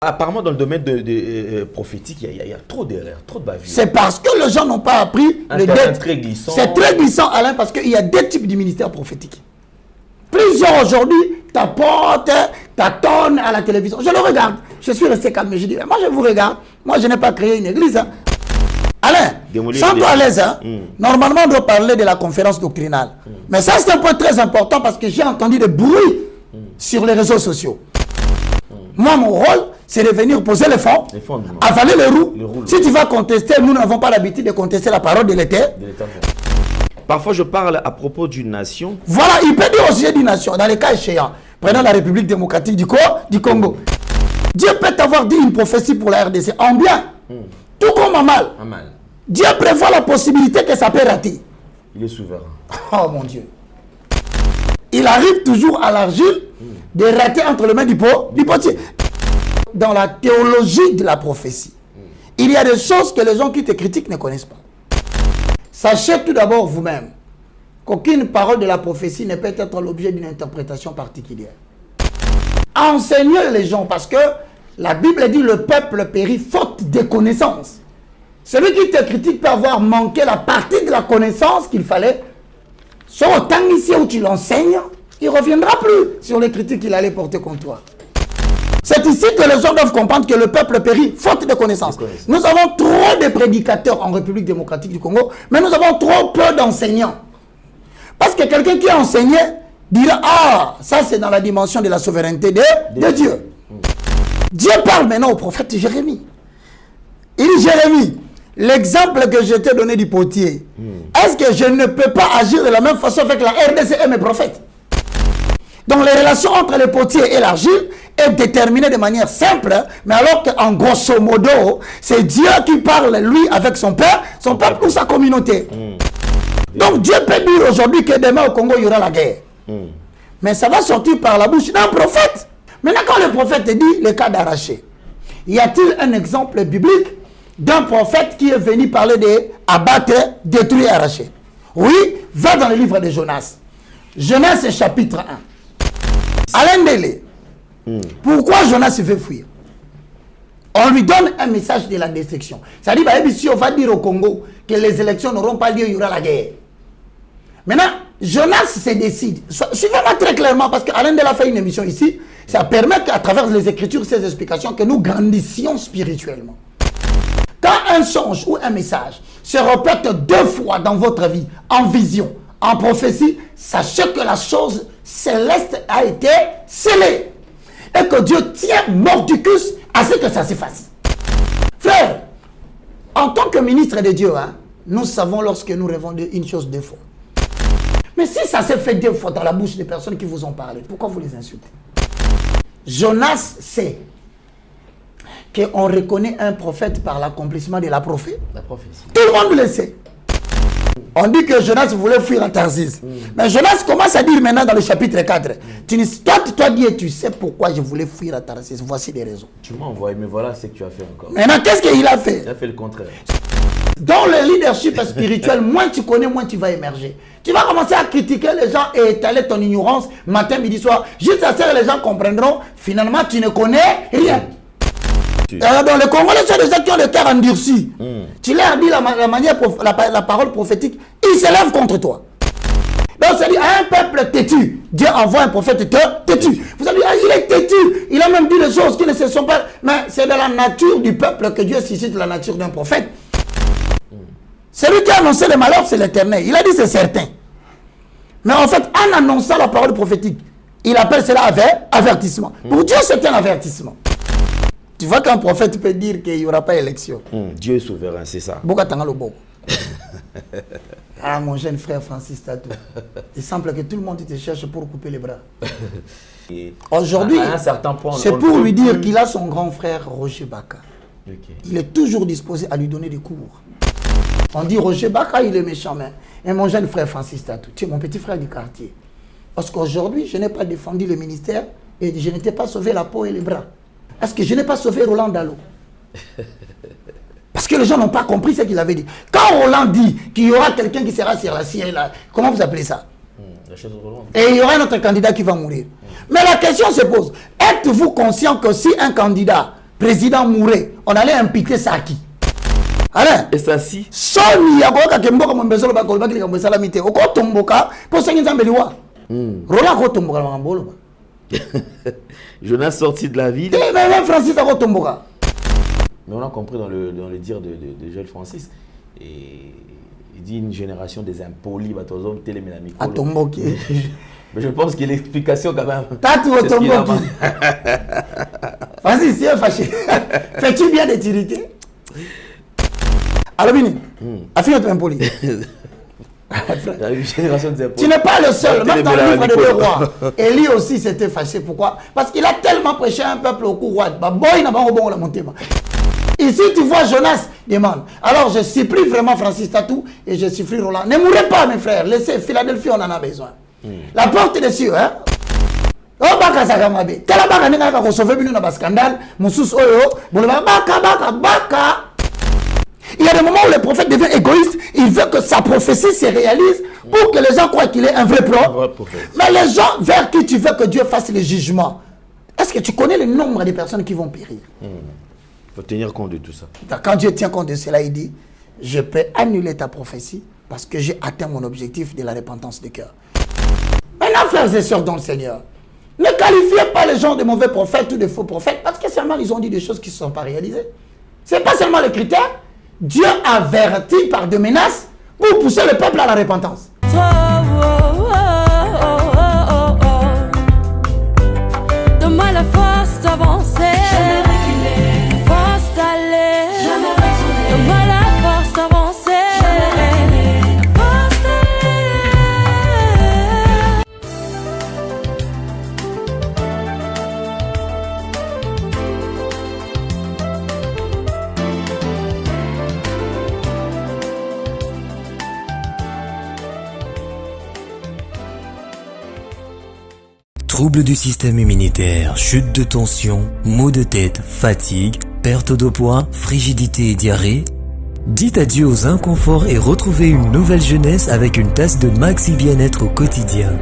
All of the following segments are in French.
Apparemment, dans le domaine prophétique, il y a trop d'erreurs, trop de bavures. C'est parce que les gens n'ont pas appris le dette. Très glissant. C'est très glissant, Alain, parce qu'il y a deux types de ministères prophétiques. Plusieurs aujourd'hui t'apportent, t'attonnent à la télévision. Je le regarde. Je suis resté calme. Je dis, moi je vous regarde. Moi je n'ai pas créé une église. Hein. Alain, sens-toi à l'aise. Hein. Normalement, on doit parler de la conférence doctrinale. Mais ça, c'est un point très important parce que j'ai entendu des bruits sur les réseaux sociaux. Moi, mon rôle, c'est de venir poser les fonds, avaler les roues. Si tu vas contester, nous n'avons pas l'habitude de contester la parole de l'État. Parfois, je parle à propos d'une nation. Voilà, il peut dire au sujet d'une nation, dans les cas échéants. Prenons la République démocratique du Congo. Dieu peut t'avoir dit une prophétie pour la RDC en bien, tout comme en mal. Dieu prévoit la possibilité que ça peut rater. Il est souverain. Oh mon Dieu. Il arrive toujours à l'argile de rater entre les mains du potier. Dans la théologie de la prophétie, il y a des choses que les gens qui te critiquent ne connaissent pas. Sachez tout d'abord vous-même qu'aucune parole de la prophétie ne peut être l'objet d'une interprétation particulière. Enseignez les gens parce que la Bible dit le peuple périt faute de connaissance. Celui qui te critique peut avoir manqué la partie de la connaissance qu'il fallait. Soit au temps ici où tu l'enseignes, il ne reviendra plus sur les critiques qu'il allait porter contre toi. C'est ici que les gens doivent comprendre que le peuple périt faute de connaissances. Nous avons trop de prédicateurs en République démocratique du Congo, mais nous avons trop peu d'enseignants. Parce que quelqu'un qui a enseigné dira, ah, ça c'est dans la dimension de la souveraineté de Dieu. Dieu parle maintenant au prophète Jérémie. Il dit, Jérémie, l'exemple que je t'ai donné du potier, est-ce que je ne peux pas agir de la même façon avec la RDC et mes prophètes? Donc les relations entre le potier et l'argile est déterminée de manière simple, mais alors qu'en grosso modo, c'est Dieu qui parle, lui, avec son peuple ou sa communauté. Donc Dieu peut dire aujourd'hui que demain au Congo, il y aura la guerre. Mais ça va sortir par la bouche d'un prophète. Maintenant, quand le prophète dit le cas d'arracher, y a-t-il un exemple biblique d'un prophète qui est venu parler de abattre, détruire, arracher? Oui, va dans le livre de Jonas. Jonas chapitre 1. Alain Délé. Pourquoi Jonas veut fuir? On lui donne un message de la destruction. Ça dit, si on va dire au Congo que les élections n'auront pas lieu, il y aura la guerre. Maintenant, Jonas se décide. Suivez-moi très clairement, parce qu'Alain Délé a fait une émission ici. Ça permet qu'à travers les Écritures, ces explications, que nous grandissions spirituellement. Quand un songe ou un message se répète 2 fois dans votre vie, en vision, en prophétie, sachez que la chose céleste a été scellée. Et que Dieu tient mordicus à ce que ça s'efface. Frère, en tant que ministre de Dieu, nous savons lorsque nous rêvons une chose 2 fois. Mais si ça s'est fait 2 fois dans la bouche des personnes qui vous ont parlé, pourquoi vous les insultez? Jonas sait qu'on reconnaît un prophète par l'accomplissement de la prophétie. Tout le monde le sait. On dit que Jonas voulait fuir à Tarsis. Mais Jonas commence à dire maintenant dans le chapitre 4. Toi, Dieu, tu sais pourquoi je voulais fuir à Tarsis. Voici des raisons. Tu m'as envoyé, mais voilà ce que tu as fait encore. Maintenant, qu'est-ce qu'il a fait? Il a fait le contraire. Dans le leadership spirituel, moins tu connais, moins tu vas émerger. Tu vas commencer à critiquer les gens et étaler ton ignorance matin, midi, soir. Juste à ce que les gens comprendront, finalement, tu ne connais rien. Dans le Congo, les gens qui ont le cœur endurci, tu leur dis la parole prophétique, ils s'élèvent contre toi. Donc, c'est dit à un peuple têtu, Dieu envoie un prophète têtu. Vous allez dire, il est têtu, il a même dit des choses qui ne se sont pas. Mais c'est de la nature du peuple que Dieu suscite la nature d'un prophète. Celui qui a annoncé le malheur, c'est l'Éternel. Il a dit c'est certain. Mais en fait, en annonçant la parole prophétique, il appelle cela avertissement. Pour Dieu, c'est un avertissement. Tu vois qu'un prophète peut dire qu'il n'y aura pas élection. Dieu est souverain, c'est ça. Ah, mon jeune frère Francis Tatou. Il semble que tout le monde te cherche pour couper les bras. Aujourd'hui, c'est pour lui dire qu'il a son grand frère Roger Baka. Il est toujours disposé à lui donner des cours. On dit Roger Baka, il est méchant, mais et mon jeune frère Francis Tatou, tu es mon petit frère du quartier. Parce qu'aujourd'hui, je n'ai pas défendu le ministère et je n'étais pas sauvé la peau et les bras. Est-ce que je n'ai pas sauvé Roland Dallot? Parce que les gens n'ont pas compris ce qu'il avait dit. Quand Roland dit qu'il y aura quelqu'un qui sera sur la Syrie, là, comment vous appelez ça? Et il y aura un autre candidat qui va mourir. Mais la question se pose, êtes-vous conscient que si un candidat président mourait, on allait imputer ça à qui? Alain. Et ça si. Soni ya koka kemboka mbezolo ba kolba kili kambesa la mité. Oko tomboka pour sengi nzambeliwa. Roland ko tomboka na mbolo. Jonas sorti de la ville. Eh même Francis ko tomboka. Mais on a compris dans le dire de Joël Francis. Et il dit une génération des impolis, batozom téléménamico. A tomboki. Mais je pense qu'il y a l'explication quand même. Tatu au tomboki. Francis, c'est fâché. Fais-tu bien des tirités? Alors, Bini, affiche ton impoli. Tu n'es pas le seul. Même dans le livre des deux rois, Élie aussi s'était fâché. Pourquoi? Parce qu'il a tellement prêché un peuple au courroie. Ici, tu vois Jonas demande. Alors, je supplie vraiment Francis Tatou et je supplie Roland. Ne mourrez pas, mes frères. Laissez Philadelphie, on en a besoin. La porte est dessus, hein? Oh, baka sakamabe. Tala baka nenga ka sauver binu na scandale. Moussous oyo. Baka. Il y a des moments où le prophète devient égoïste. Il veut que sa prophétie se réalise pour que les gens croient qu'il est un vrai prophète. Mais les gens vers qui tu veux que Dieu fasse le jugement, est-ce que tu connais le nombre de personnes qui vont périr? Il faut tenir compte de tout ça. Quand Dieu tient compte de cela, il dit, je peux annuler ta prophétie parce que j'ai atteint mon objectif de la repentance du cœur. Maintenant, frères et sœurs dans le Seigneur, ne qualifiez pas les gens de mauvais prophètes ou de faux prophètes parce que seulement ils ont dit des choses qui ne sont pas réalisées. Ce n'est pas seulement le critère. Dieu avertit par des menaces pour pousser le peuple à la repentance. Donne-moi la force d'avancer, jamais reculer, force d'aller, jamais retourner. Donne-moi la force d'avancer, jamais reculer, force d'aller. Troubles du système immunitaire, chute de tension, maux de tête, fatigue, perte de poids, frigidité et diarrhée. Dites adieu aux inconforts et retrouvez une nouvelle jeunesse avec une tasse de Maxi Bien-être au quotidien.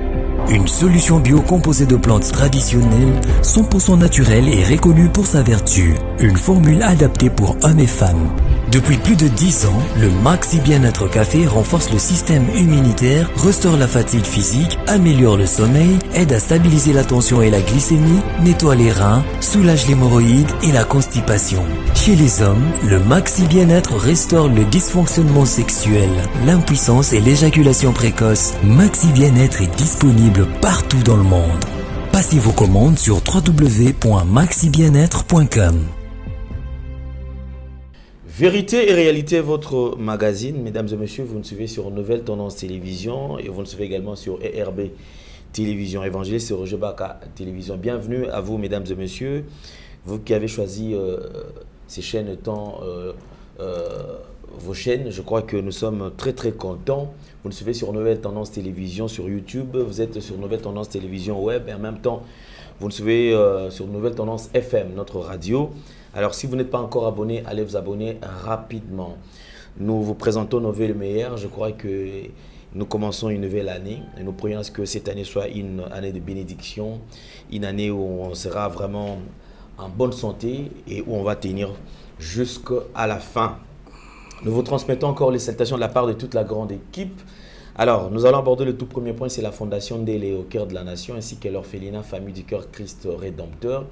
Une solution bio composée de plantes traditionnelles, 100% naturelle et reconnue pour sa vertu. Une formule adaptée pour hommes et femmes. Depuis plus de 10 ans, le Maxi Bien-être Café renforce le système immunitaire, restaure la fatigue physique, améliore le sommeil, aide à stabiliser la tension et la glycémie, nettoie les reins, soulage l'hémorroïde et la constipation. Chez les hommes, le Maxi Bien-être restaure le dysfonctionnement sexuel, l'impuissance et l'éjaculation précoce. Maxi Bien-être est disponible partout dans le monde. Passez vos commandes sur www.maxibienêtre.com. Vérité et réalité, votre magazine, mesdames et messieurs, vous nous suivez sur Nouvelle Tendance Télévision et vous nous suivez également sur ERB Télévision Évangéliste, sur Roger Baka Télévision. Bienvenue à vous, mesdames et messieurs, vous qui avez choisi ces chaînes étant vos chaînes. Je crois que nous sommes très très contents. Vous nous suivez sur Nouvelle Tendance Télévision sur YouTube, vous êtes sur Nouvelle Tendance Télévision Web et en même temps, vous nous suivez sur Nouvelle Tendance FM, notre radio. Alors, si vous n'êtes pas encore abonné, allez vous abonner rapidement. Nous vous présentons nos vœux les meilleurs. Je crois que nous commençons une nouvelle année. Et nous prions à ce que cette année soit une année de bénédiction, une année où on sera vraiment en bonne santé et où on va tenir jusqu'à la fin. Nous vous transmettons encore les salutations de la part de toute la grande équipe. Alors, nous allons aborder le tout premier point, c'est la fondation d'Élé au cœur de la nation, ainsi que l'orphelinat Famille du Cœur Christ Rédempteur.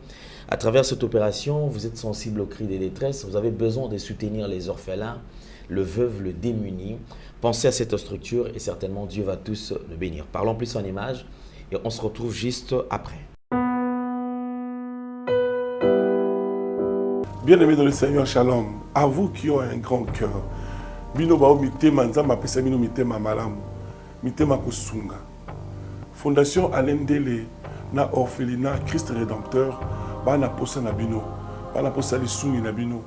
À travers cette opération, vous êtes sensible aux cris des détresses, vous avez besoin de soutenir les orphelins, le veuve, le démuni. Pensez à cette structure et certainement Dieu va tous le bénir. Parlons plus en images et on se retrouve juste après. Bien-aimés dans le Seigneur, shalom. À vous qui ont un grand cœur, bino bao mitema nzamba pesa bino mitema malamu, mitema kusunga. Fondation Alendele na orphelinat Christ Rédempteur, bana posa na bino, bana posa lisungi na bino,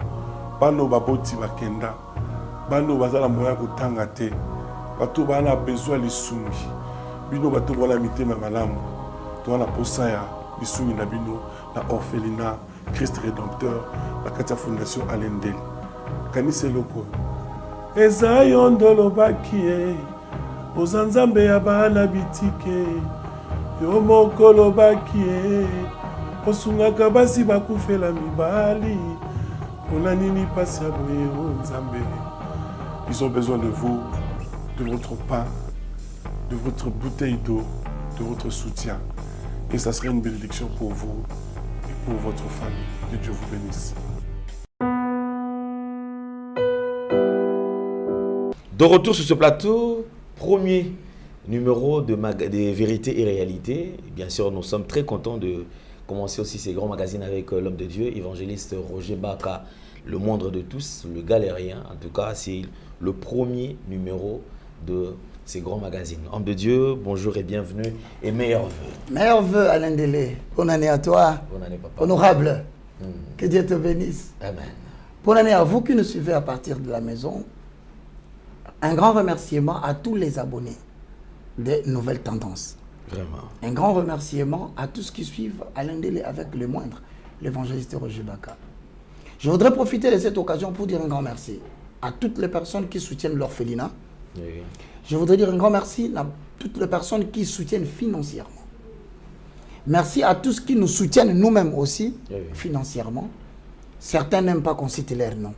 bano baboti bakenda, bano bazala moya kotanga te, bato bana besoin lisungi, bino bato bana mitema malamu, to bana posa ya lisungi na bino na orphelinat Christ Rédempteur, la Katia Fondation Alendele. Kanise loko. Eza yondolo bakie, ozanzambe ya bana bitike, yo mokolo bakie, osungaka basi bakufela mibali mpona nini pasi ya boye o nzambe. Ils ont besoin de vous, de votre pain, de votre bouteille d'eau, de votre soutien. Et ça serait une bénédiction pour vous et pour votre famille. Que Dieu vous bénisse. De retour sur ce plateau, premier numéro des vérités et réalités. Bien sûr, nous sommes très contents de commencer aussi ces grands magazines avec l'homme de Dieu, évangéliste Roger Baka, le moindre de tous, le galérien. En tout cas, c'est le premier numéro de ces grands magazines. Homme de Dieu, bonjour et bienvenue et meilleurs vœux. Meilleurs vœux, Alain Delé. Bonne année à toi. Bonne année, papa. Honorable. Que Dieu te bénisse. Amen. Bonne année à vous qui nous suivez à partir de la maison. Un grand remerciement à tous les abonnés des Nouvelles Tendances. Vraiment. Un grand remerciement à tous qui suivent Alain Delé avec le moindre, l'évangéliste Roger Baka. Je voudrais profiter de cette occasion pour dire un grand merci à toutes les personnes qui soutiennent l'orphelinat. Oui. Je voudrais dire un grand merci à toutes les personnes qui soutiennent financièrement. Merci à tous qui nous soutiennent nous-mêmes aussi, financièrement. Certains n'aiment pas qu'on cite leur nom.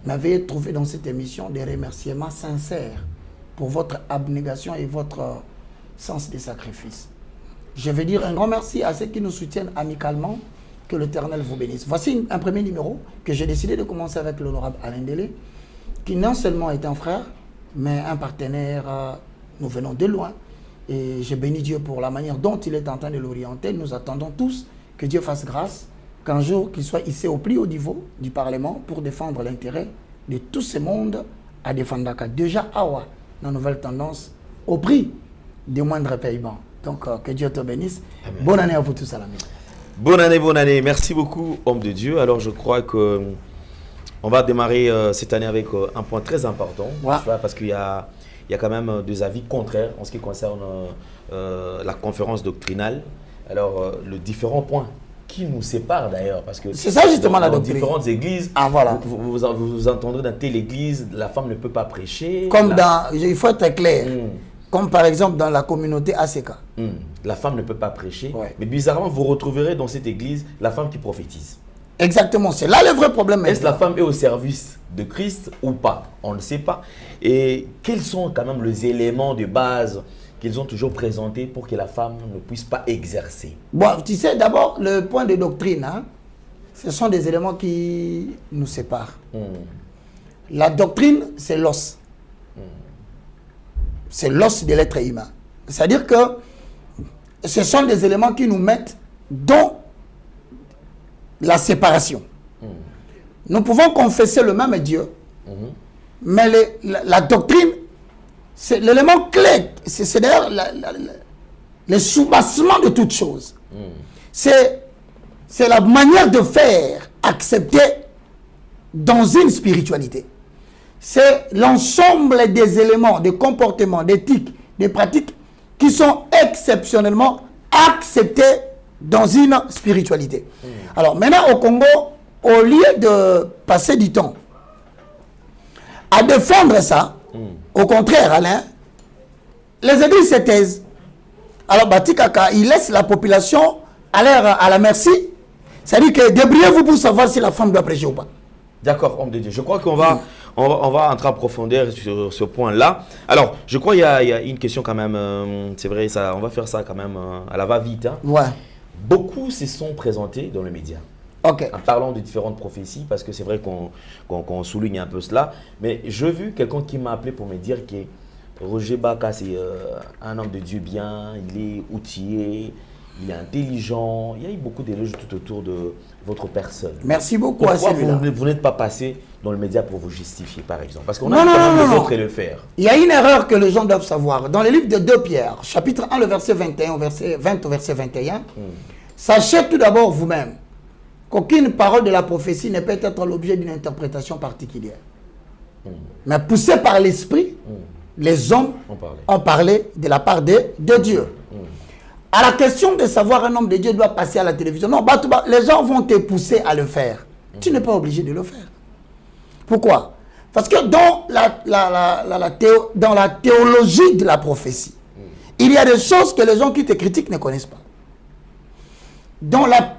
Mais veuillez trouver dans cette émission des remerciements sincères pour votre abnégation et votre sens des sacrifices. Je veux dire un grand merci à ceux qui nous soutiennent amicalement. Que l'Éternel vous bénisse. Voici un premier numéro que j'ai décidé de commencer avec l'honorable Alain Delé, qui non seulement est un frère, mais un partenaire. Nous venons de loin. Et je bénis Dieu pour la manière dont il est en train de l'orienter. Nous attendons tous que Dieu fasse grâce, qu'un jour qu'il soit ici au plus haut niveau du Parlement pour défendre l'intérêt de tout ce monde à défendre. Déjà, Awa, la nouvelle tendance, au prix des moindres paiements. Donc, que Dieu te bénisse. Amen. Bonne année à vous tous à la maison. Bonne année, bonne année. Merci beaucoup, homme de Dieu. Alors, je crois que on va démarrer cette année avec un point très important, parce qu'il y a quand même des avis contraires en ce qui concerne la conférence doctrinale. Alors, le différent point qui nous sépare d'ailleurs, parce que c'est ça justement la doctrine. Dans différentes églises, vous entendrez dans telle église, la femme ne peut pas prêcher. Comme il faut être clair. Comme par exemple dans la communauté ACK. La femme ne peut pas prêcher. Mais bizarrement, vous retrouverez dans cette église la femme qui prophétise. Exactement, c'est là le vrai problème. Est-ce que la femme est au service de Christ ou pas? On ne sait pas. Et quels sont quand même les éléments de base qu'ils ont toujours présentés pour que la femme ne puisse pas exercer? Bon, tu sais, d'abord, le point de doctrine, ce sont des éléments qui nous séparent. La doctrine, c'est l'os. C'est l'os de l'être humain. C'est-à-dire que ce sont des éléments qui nous mettent dans la séparation. Nous pouvons confesser le même Dieu, mais la doctrine, c'est l'élément clé. C'est d'ailleurs le soubassement de toute chose. C'est la manière de faire accepter dans une spiritualité. C'est l'ensemble des éléments, des comportements, d'éthique, des pratiques qui sont exceptionnellement acceptés dans une spiritualité. Alors maintenant au Congo, au lieu de passer du temps à défendre ça, au contraire, Alain, les églises se taisent. Alors Batikaka, il laisse la population à la merci. C'est-à-dire que débrouillez-vous pour savoir si la femme doit prêcher ou pas. D'accord, homme de Dieu. Je crois qu'on va, on va entrer en profondeur sur ce point-là. Alors, je crois qu'il y a une question quand même, c'est vrai, ça, on va faire ça quand même à la va-vite. Beaucoup se sont présentés dans les médias. En parlant de différentes prophéties, parce que c'est vrai qu'on souligne un peu cela. Mais j'ai vu quelqu'un qui m'a appelé pour me dire que Roger Baka, c'est un homme de Dieu bien, il est outillé, il est intelligent. Il y a eu beaucoup d'éloges tout autour de votre personne. Merci beaucoup. Pourquoi vous n'êtes pas passé dans le média pour vous justifier, par exemple? Parce qu'on a quand même les autres et le faire. Il y a une erreur que les gens doivent savoir. Dans le livre de 2 Pierre, chapitre 1, le verset 21, verset 20 au verset 21, sachez tout d'abord vous-même qu'aucune parole de la prophétie ne peut être l'objet d'une interprétation particulière. Mais poussé par l'esprit, les hommes ont parlé de la part de Dieu. À la question de savoir un homme de Dieu doit passer à la télévision, non, les gens vont te pousser à le faire. Tu n'es pas obligé de le faire. Pourquoi? Parce que dans la théologie de la prophétie, il y a des choses que les gens qui te critiquent ne connaissent pas. dans la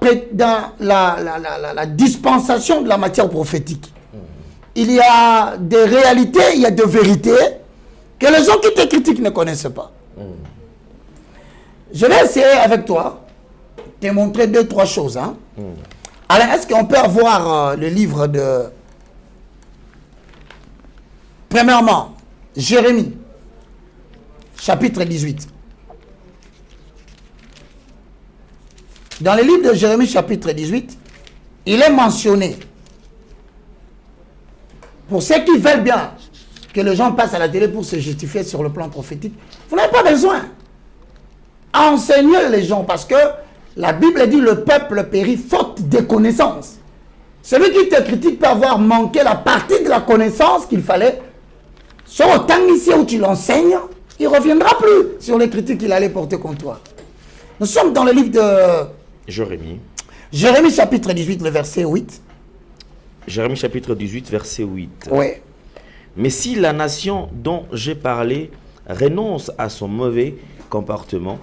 dispensation de la matière prophétique, il y a des réalités, il y a des vérités que les gens qui te critiquent ne connaissent pas. Je vais essayer avec toi de te montrer 2-3 choses. Hein. Alors, est-ce qu'on peut avoir le livre de... Premièrement, Jérémie, chapitre 18. Dans le livre de Jérémie, chapitre 18, il est mentionné, pour ceux qui veulent bien que les gens passent à la télé pour se justifier sur le plan prophétique, vous n'avez pas besoin. Enseignez les gens, parce que la Bible dit le peuple périt faute de connaissance. Celui qui te critique peut avoir manqué la partie de la connaissance qu'il fallait. Soit autant ici où tu l'enseignes, il ne reviendra plus sur les critiques qu'il allait porter contre toi. Nous sommes dans le livre de Jérémie. Jérémie chapitre 18, le verset 8. Jérémie chapitre 18, verset 8. Oui. Mais si la nation dont j'ai parlé renonce à son mauvais comportement,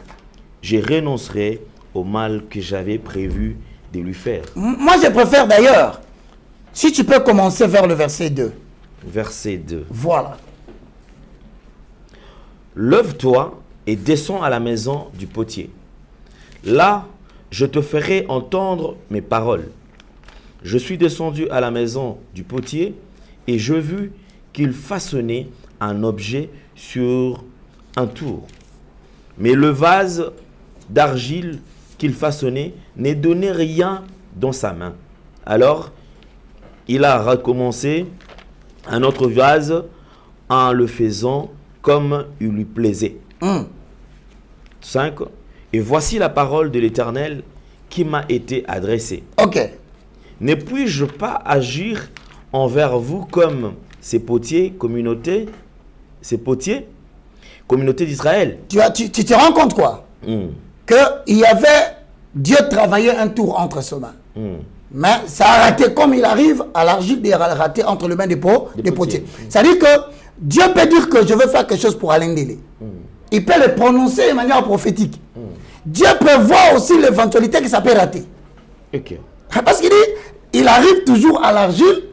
je renoncerai au mal que j'avais prévu de lui faire. Moi, je préfère d'ailleurs, si tu peux commencer vers le verset 2. Verset 2. Voilà. Lève-toi et descends à la maison du potier. Là, je te ferai entendre mes paroles. Je suis descendu à la maison du potier et je vis qu'il façonnait un objet sur un tour. Mais le vase d'argile qu'il façonnait ne donnait rien dans sa main. Alors, il a recommencé un autre vase en le faisant comme il lui plaisait. 5. Et voici la parole de l'Éternel qui m'a été adressée. Ok. Ne puis-je pas agir envers vous comme ces potiers, communauté d'Israël? Tu te rends compte quoi? Qu'il y avait, Dieu travaillait un tour entre ses mains. Mais ça a raté comme il arrive à l'argile de rater entre les mains des potiers. C'est-à-dire que Dieu peut dire que je veux faire quelque chose pour Alain Délé. Il peut le prononcer de manière prophétique. Dieu prévoit aussi l'éventualité que ça peut rater. Okay. Parce qu'il dit, il arrive toujours à l'argile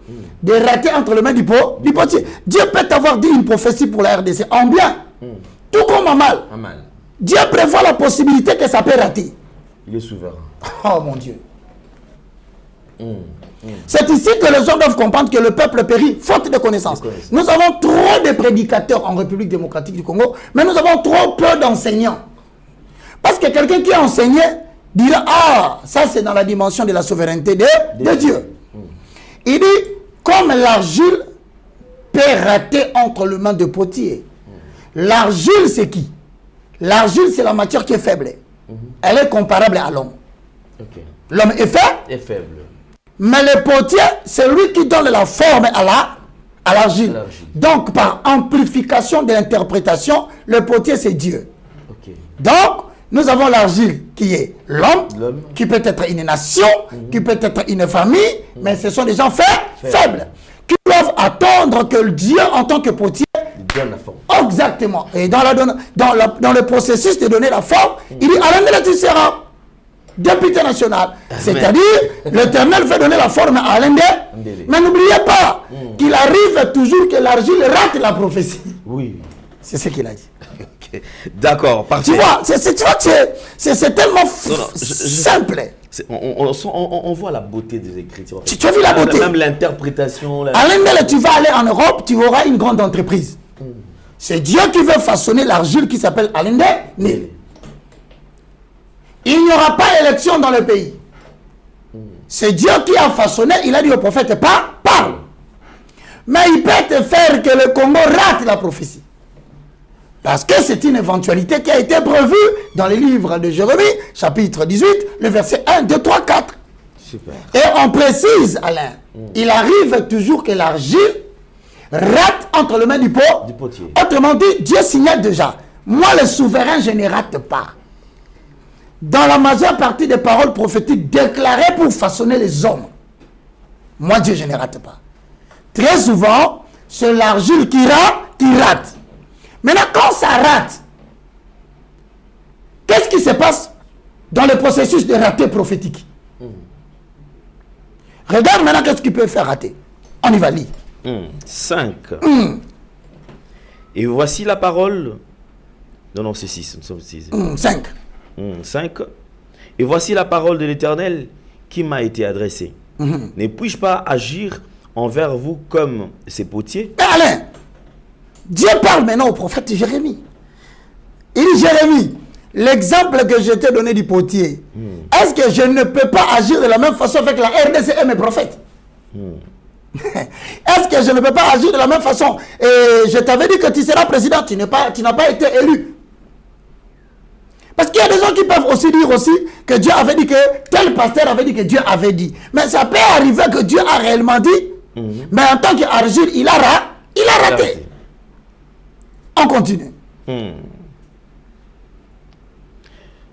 de rater entre les mains du potier. Dieu peut t'avoir dit une prophétie pour la RDC en bien, tout comme en mal. Dieu prévoit la possibilité que ça peut rater. Il est souverain. Oh mon Dieu. C'est ici que les gens doivent comprendre que le peuple périt faute de connaissances. Nous avons trop de prédicateurs en République démocratique du Congo, mais nous avons trop peu d'enseignants. Parce que quelqu'un qui a enseigné dira, ah, ça c'est dans la dimension de la souveraineté de Dieu. Il dit, comme l'argile peut rater entre les mains de potier. L'argile c'est qui? L'argile c'est la matière qui est faible. Elle est comparable à l'homme. L'homme est faible. Mais le potier, c'est lui qui donne la forme à l'argile. Donc, par amplification de l'interprétation, le potier, c'est Dieu. Donc, nous avons l'argile qui est l'homme, qui peut être une nation, qui peut être une famille, mais ce sont des gens faibles, qui doivent attendre que Dieu, en tant que potier, donne la forme. Exactement. Et dans le processus de donner la forme, il dit, Alain Délé, tu seras député national. C'est-à-dire, l'Éternel fait donner la forme à Alain Délé. Mais n'oubliez pas qu'il arrive toujours que l'argile rate la prophétie. Oui. C'est ce qu'il a dit. Okay. D'accord, parfait. Tu vois, c'est tellement simple. On voit la beauté des Écritures. Tu as vu la beauté? Même l'interprétation. Alain Délé, tu vas aller en Europe, tu auras une grande entreprise. C'est Dieu qui veut façonner l'argile qui s'appelle Alain Délé. Il n'y aura pas d'élection dans le pays. C'est Dieu qui a façonné, il a dit au prophète, parle. Mais il peut te faire que le Congo rate la prophétie. Parce que c'est une éventualité qui a été prévue dans les livres de Jérémie, chapitre 18, le verset 1, 2, 3, 4. Super. Et on précise, Alain, il arrive toujours que l'argile rate entre les mains du potier. Autrement dit, Dieu signale déjà, moi le souverain, je ne rate pas. Dans la majeure partie des paroles prophétiques déclarées pour façonner les hommes, moi Dieu, je ne rate pas. Très souvent, c'est l'argile qui rate. Maintenant, quand ça rate, qu'est-ce qui se passe dans le processus de raté prophétique. Regarde maintenant qu'est-ce qui peut faire rater. On y va lire. 5. Et voici la parole. Non, c'est 6. Nous sommes 6. 5. 5. Et voici la parole de l'Éternel qui m'a été adressée. Ne puis-je pas agir envers vous comme ces potiers? Mais Alain, Dieu parle maintenant au prophète Jérémie. Il dit, Jérémie, l'exemple que je t'ai donné du potier, est-ce que je ne peux pas agir de la même façon avec la RDC et mes prophètes? Est-ce que je ne peux pas agir de la même façon? Et je t'avais dit que tu seras président, tu n'as pas été élu. Parce qu'il y a des gens qui peuvent aussi dire aussi que Dieu avait dit que tel pasteur avait dit que Dieu avait dit. Mais ça peut arriver que Dieu a réellement dit, mais en tant qu'argile, il a raté. On continue.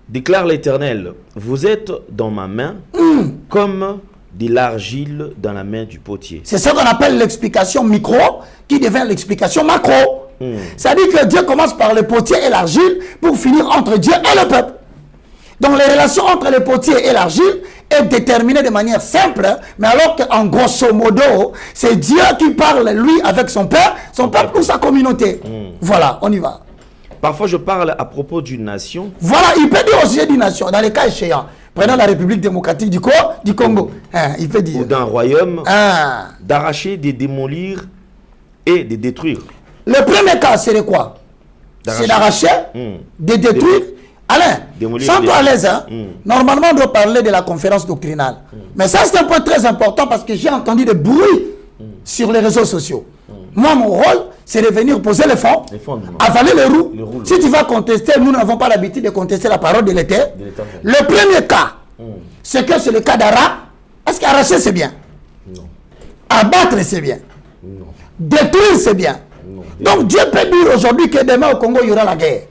Déclare l'Éternel, vous êtes dans ma main comme de l'argile dans la main du potier. C'est ce qu'on appelle l'explication micro qui devient l'explication macro. C'est-à-dire que Dieu commence par le potier et l'argile pour finir entre Dieu et le peuple. Donc les relations entre le potier et l'argile est déterminée de manière simple, mais alors qu'en grosso modo, c'est Dieu qui parle, lui, avec son peuple ou sa communauté. Voilà, on y va. Parfois, je parle à propos d'une nation. Voilà, il peut dire au sujet d'une nation, dans les cas échéants. Prenons la République démocratique du Congo. Il peut dire. Ou d'un royaume, d'arracher, de démolir et de détruire. Le premier cas, c'est de quoi? C'est d'arracher, de détruire. Alain, sens-toi à l'aise. Normalement, on doit parler de la conférence doctrinale. Mais ça, c'est un point très important parce que j'ai entendu des bruits sur les réseaux sociaux. Moi, mon rôle, c'est de venir poser les fonds, avaler les roues. Si tu vas contester, nous n'avons pas l'habitude de contester la parole de l'Éternel. Le premier cas, c'est que c'est le cas d'Ara. Est-ce qu'arracher, c'est bien? Non. Abattre, c'est bien? Non. Détruire, c'est bien? Non. Donc Dieu peut dire aujourd'hui que demain au Congo, il y aura la guerre.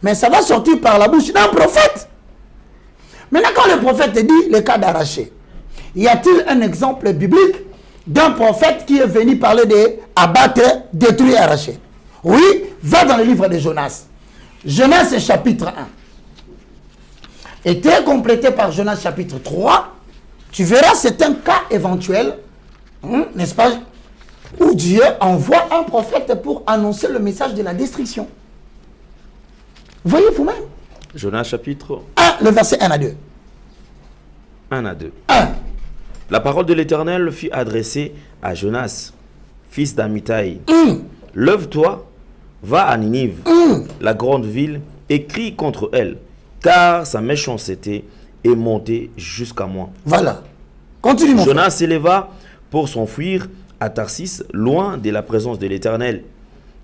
Mais ça va sortir par la bouche d'un prophète. Maintenant, quand le prophète dit le cas d'arracher, y a-t-il un exemple biblique d'un prophète qui est venu parler de abattre, détruire, arracher? Oui, va dans le livre de Jonas. Jonas chapitre 1. Était complété par Jonas chapitre 3. Tu verras, c'est un cas éventuel, n'est-ce pas, où Dieu envoie un prophète pour annoncer le message de la destruction. Voyez vous-même. Jonas chapitre 1, le verset 1 à 2. 1 à 2. 1. La parole de l'Éternel fut adressée à Jonas, fils d'Amittai. Lève-toi, va à Ninive, la grande ville, et crie contre elle, car sa méchanceté est montée jusqu'à moi. Voilà. Continue, mon Jonas s'éleva pour s'enfuir à Tarsis, loin de la présence de l'Éternel.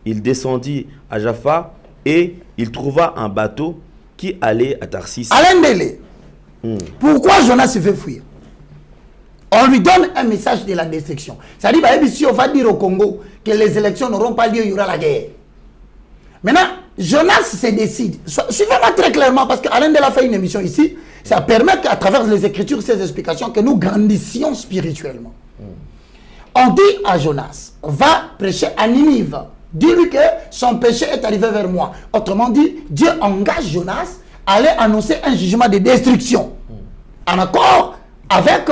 Il descendit à Jaffa et il trouva un bateau qui allait à Tarsis. Alain Délé, pourquoi Jonas se fait fuir? On lui donne un message de la destruction. Ça dit, si on va dire au Congo que les élections n'auront pas lieu, il y aura la guerre. Maintenant, Jonas se décide. Suivez-moi très clairement, parce qu'Alain Délé a fait une émission ici. Ça permet qu'à travers les Écritures, ces explications, que nous grandissions spirituellement. On dit à Jonas, va prêcher à Ninive. Dis-lui que son péché est arrivé vers moi. Autrement dit, Dieu engage Jonas à aller annoncer un jugement de destruction. En accord avec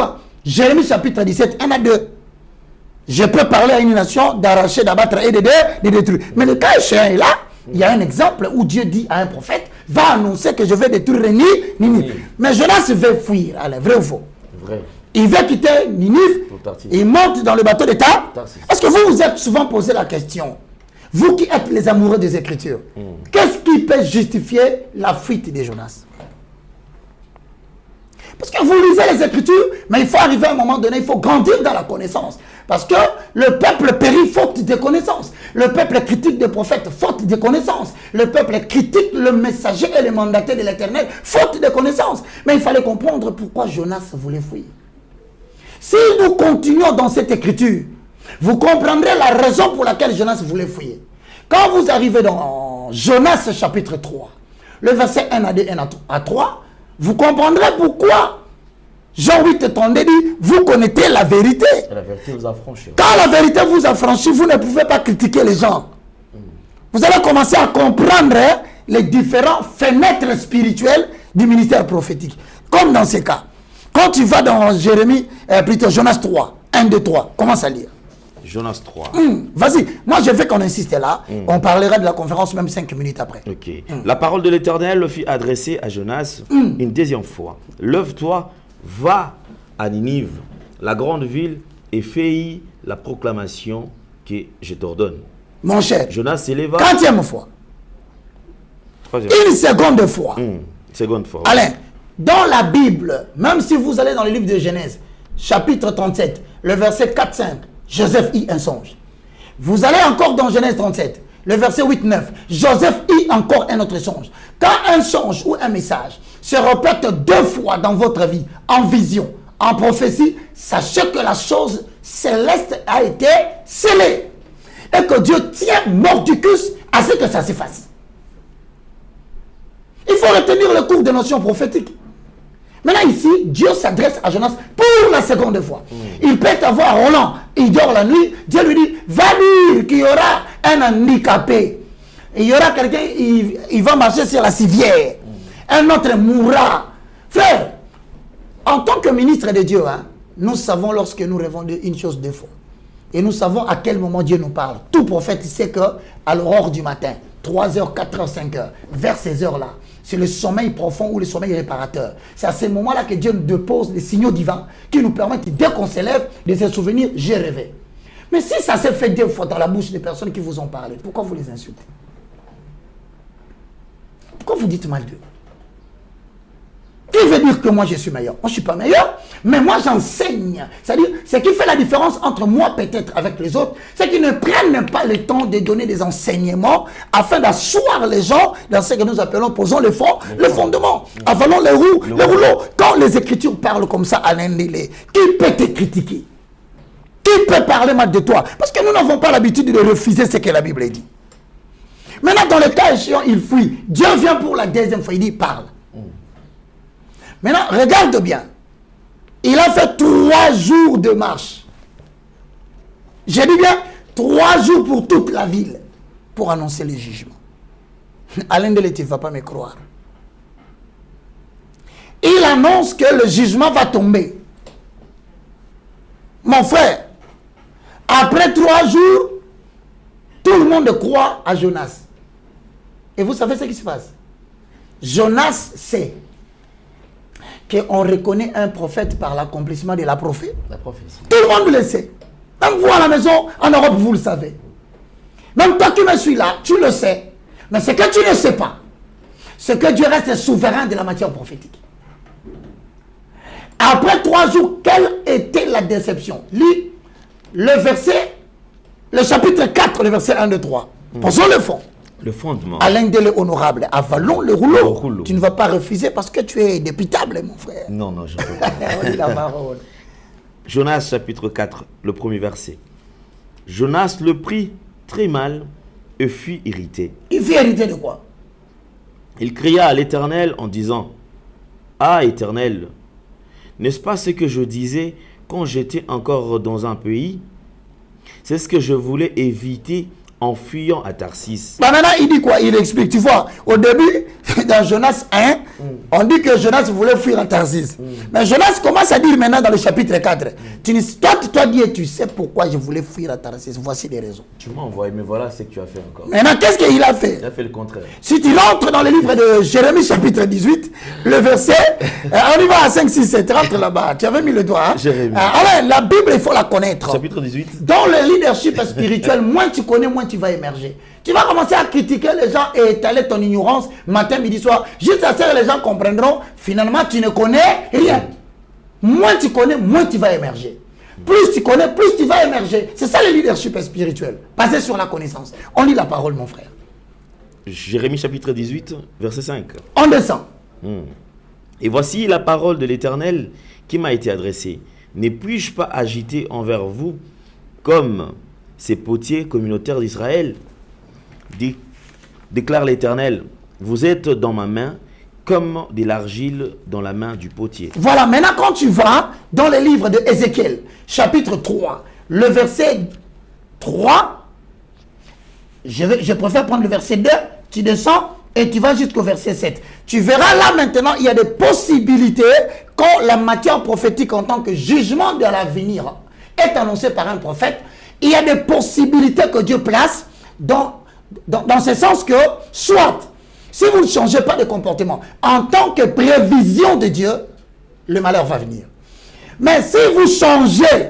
Jérémie chapitre 17, 1 à 2. Je peux parler à une nation d'arracher, d'abattre et de détruire. Mais le cas échéant est là. Il y a un exemple où Dieu dit à un prophète, va annoncer que je vais détruire Ninive. Mais Jonas veut fuir. Allez, vrai ou faux? Vrai. Il veut quitter Ninive. Il monte dans le bateau d'État. Est-ce que vous vous êtes souvent posé la question, vous qui êtes les amoureux des Écritures, qu'est-ce qui peut justifier la fuite de Jonas? Parce que vous lisez les Écritures, mais il faut arriver à un moment donné, il faut grandir dans la connaissance. Parce que le peuple périt faute de connaissance. Le peuple critique des prophètes faute de connaissance. Le peuple critique le messager et le mandataire de l'Éternel faute de connaissance. Mais il fallait comprendre pourquoi Jonas voulait fuir. Si nous continuons dans cette écriture, vous comprendrez la raison pour laquelle Jonas voulait fuir. Quand vous arrivez dans Jonas chapitre 3, le verset 1 à 2, 1 à 3, vous comprendrez pourquoi Jean 8 32 dit, vous connaissez la vérité. Et la vérité vous affranchit. Quand la vérité vous affranchit, vous ne pouvez pas critiquer les gens. Vous allez commencer à comprendre les différentes fenêtres spirituelles du ministère prophétique. Comme dans ces cas. Quand tu vas dans Jérémie, plutôt Jonas 3, 1, 2, 3, commence à lire. Jonas 3. Vas-y, moi je veux qu'on insiste là. On parlera de la conférence même 5 minutes après. Ok. La parole de l'Éternel fut adressée à Jonas une deuxième fois. Lève-toi, va à Ninive, la grande ville, et fais la proclamation que je t'ordonne. Mon cher, Jonas s'éleva. 40e fois. Troisième. Une seconde fois. Seconde fois. Alain, dans la Bible, même si vous allez dans le livre de Genèse, chapitre 37, le verset 4-5, Joseph eut un songe. Vous allez encore dans Genèse 37, le verset 8-9, Joseph eut encore un autre songe. Quand un songe ou un message se répète 2 fois dans votre vie, en vision, en prophétie, sachez que la chose céleste a été scellée. Et que Dieu tient mordicus à ce que ça s'efface. Il faut retenir le cours des notions prophétiques. Maintenant ici, Dieu s'adresse à Jonas pour la seconde fois. Il peut avoir Roland, il dort la nuit, Dieu lui dit, va dire qu'il y aura un handicapé. Il y aura quelqu'un, il va marcher sur la civière. Un autre mourra. Frère, en tant que ministre de Dieu, nous savons lorsque nous rêvons une chose 2 fois. Et nous savons à quel moment Dieu nous parle. Tout prophète sait que à l'aurore du matin, 3h, 4h, 5h, vers ces heures-là, c'est le sommeil profond ou le sommeil réparateur. C'est à ce moment-là que Dieu nous dépose les signaux divins qui nous permettent, dès qu'on s'élève, de se souvenir, j'ai rêvé. Mais si ça s'est fait 2 fois dans la bouche des personnes qui vous ont parlé, pourquoi vous les insultez? Pourquoi vous dites mal d'eux? Qui veut dire que moi je suis meilleur? Moi je ne suis pas meilleur, mais moi j'enseigne. C'est-à-dire, ce qui fait la différence entre moi peut-être avec les autres, c'est qu'ils ne prennent pas le temps de donner des enseignements afin d'asseoir les gens dans ce que nous appelons, posons le fondement, avalons les rouleaux. Quand les Écritures parlent comme ça à l'indélé, qui peut te critiquer? Qui peut parler mal de toi? Parce que nous n'avons pas l'habitude de refuser ce que la Bible dit. Maintenant, dans le cas échéant, il fuit. Dieu vient pour la deuxième fois, il dit parle. Maintenant, regarde bien. Il a fait 3 jours de marche. J'ai dit bien, 3 jours pour toute la ville pour annoncer le jugement. Alain Delé, tu ne vas pas me croire. Il annonce que le jugement va tomber. Mon frère, après 3 jours, tout le monde croit à Jonas. Et vous savez ce qui se passe? Jonas sait qu'on reconnaît un prophète par l'accomplissement de la prophétie. Tout le monde le sait. Même vous à la maison, en Europe, vous le savez. Même toi qui me suis là, tu le sais. Mais ce que tu ne sais pas, c'est que Dieu reste souverain de la matière prophétique. Après 3 jours, quelle était la déception? Lis le chapitre 4, le verset 1, 2, 3. Posons le fond. Le fondement. Alain Delé honorable, avalons le rouleau. Tu ne vas pas refuser parce que tu es députable, mon frère. Non, je ne peux pas. On dit la parole. Jonas chapitre 4, le premier verset. Jonas le prit très mal et fut irrité. Il fut irrité de quoi? Il cria à l'Éternel en disant, ah Éternel, n'est-ce pas ce que je disais quand j'étais encore dans un pays? C'est ce que je voulais éviter en fuyant à Tarsis. Maintenant, il dit quoi? Il explique. Tu vois, au début, dans Jonas 1, on dit que Jonas voulait fuir à Tarsis. Mais Jonas commence à dire maintenant dans le chapitre 4, toi, Dieu, tu sais pourquoi je voulais fuir à Tarsis. Voici les raisons. Tu m'as envoyé, mais voilà ce que tu as fait encore. Maintenant, qu'est-ce qu'il a fait? Il a fait le contraire. Si tu rentres dans le livre de Jérémie chapitre 18, le verset, on y va à 5, 6, 7, rentre là-bas. Tu avais mis le doigt. Hein? Jérémie. Alors, la Bible, il faut la connaître. Chapitre 18. Dans le leadership spirituel, moins tu connais, moins tu vas émerger. Tu vas commencer à critiquer les gens et étaler ton ignorance matin, midi, soir. Juste à ça, les gens comprendront. Finalement, tu ne connais rien. Moins tu connais, moins tu vas émerger. Plus tu connais, plus tu vas émerger. C'est ça le leadership spirituel. Basé sur la connaissance. On lit la parole, mon frère. Jérémie chapitre 18, verset 5. On descend. Et voici la parole de l'Éternel qui m'a été adressée. Ne puis-je pas agiter envers vous comme ces potiers communautaires d'Israël? Déclare l'Éternel, vous êtes dans ma main comme de l'argile dans la main du potier. Voilà, maintenant quand tu vas dans le livre de Ézéchiel, chapitre 3, le verset 3, je préfère prendre le verset 2, tu descends, et tu vas jusqu'au verset 7. Tu verras là maintenant, il y a des possibilités quand la matière prophétique en tant que jugement de l'avenir est annoncée par un prophète. Il y a des possibilités que Dieu place dans ce sens que, soit, si vous ne changez pas de comportement, en tant que prévision de Dieu, le malheur va venir. Mais si vous changez,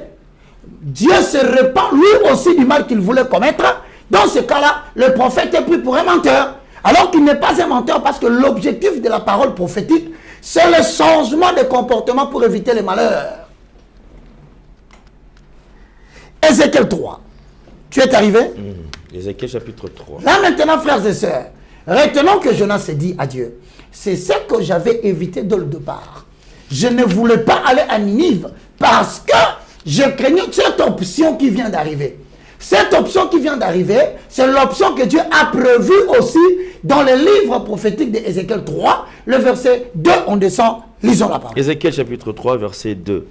Dieu se répand lui aussi du mal qu'il voulait commettre. Dans ce cas-là, le prophète est pris pour un menteur. Alors qu'il n'est pas un menteur parce que l'objectif de la parole prophétique, c'est le changement de comportement pour éviter les malheurs. Ézéchiel 3. Tu es arrivé? Ézéchiel chapitre 3. Là maintenant, frères et sœurs, retenons que Jonas s'est dit à Dieu, c'est ce que j'avais évité dès le départ. Je ne voulais pas aller à Ninive parce que je craignais cette option qui vient d'arriver. Cette option qui vient d'arriver, c'est l'option que Dieu a prévue aussi dans le livre prophétique d'Ézéchiel 3, le verset 2, on descend, lisons la parole. Ézéchiel chapitre 3, verset 2.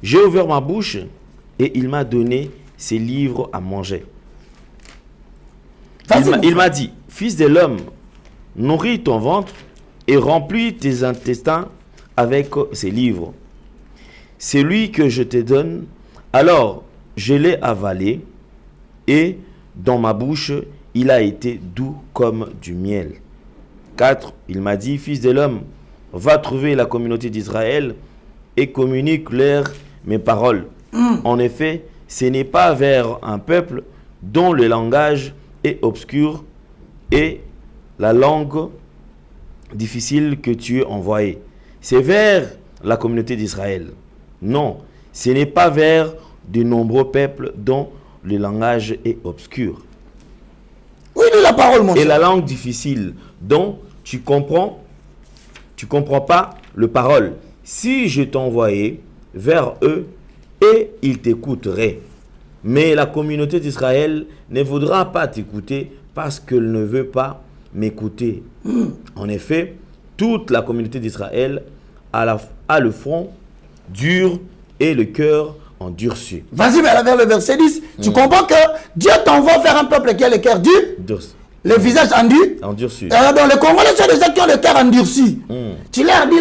J'ai ouvert ma bouche et il m'a donné ses livres à manger. Il m'a dit, fils de l'homme, nourris ton ventre et remplis tes intestins avec ces livres. C'est lui que je te donne. Alors, je l'ai avalé et dans ma bouche, il a été doux comme du miel. 4. Il m'a dit, fils de l'homme, va trouver la communauté d'Israël et communique-leur mes paroles. En effet, ce n'est pas vers un peuple dont le langage est obscur et la langue difficile que tu es envoyé. C'est vers la communauté d'Israël. Non, ce n'est pas vers de nombreux peuples dont le langage est obscur. Oui, lis la parole, mon et cher. la langue difficile dont tu comprends pas le parole. Si je t'envoyais vers eux et ils t'écouteraient. Mais la communauté d'Israël ne voudra pas t'écouter parce qu'elle ne veut pas m'écouter. En effet, toute la communauté d'Israël a le front dur et le cœur endurci. Vas-y, mais vers le verset 10, tu comprends que Dieu t'envoie vers un peuple qui a le cœur dur, le visage endurci. Dans le Congolais, c'est des gens qui ont le cœur endurci. Tu leur dis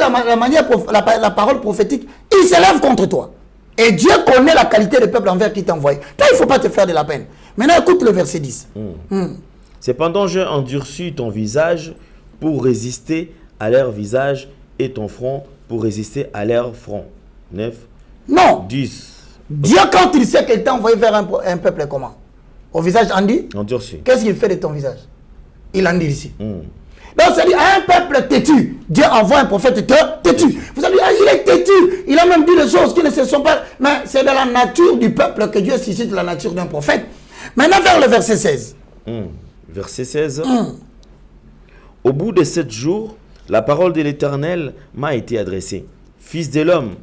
la parole prophétique, ils s'élèvent contre toi. Et Dieu connaît la qualité du peuple envers qui t'a envoyé. Toi, il ne faut pas te faire de la peine. Maintenant, écoute le verset 10. Cependant, j'ai endurci ton visage pour résister à leur visage et ton front pour résister à leur front. 9. Non. 10. Dieu, quand il sait qu'il t'a envoyé vers un peuple comment? Au visage endurci. Qu'est-ce qu'il fait de ton visage? Il endurcit. Donc, c'est dire à un peuple têtu, Dieu envoie un prophète têtu. Vous allez dire, il est têtu. Il a même dit des choses qui ne se sont pas. Mais c'est de la nature du peuple que Dieu suscite la nature d'un prophète. Maintenant, vers le verset 16. Verset 16. Au bout de 7 jours, la parole de l'Éternel m'a été adressée. Fils de l'homme,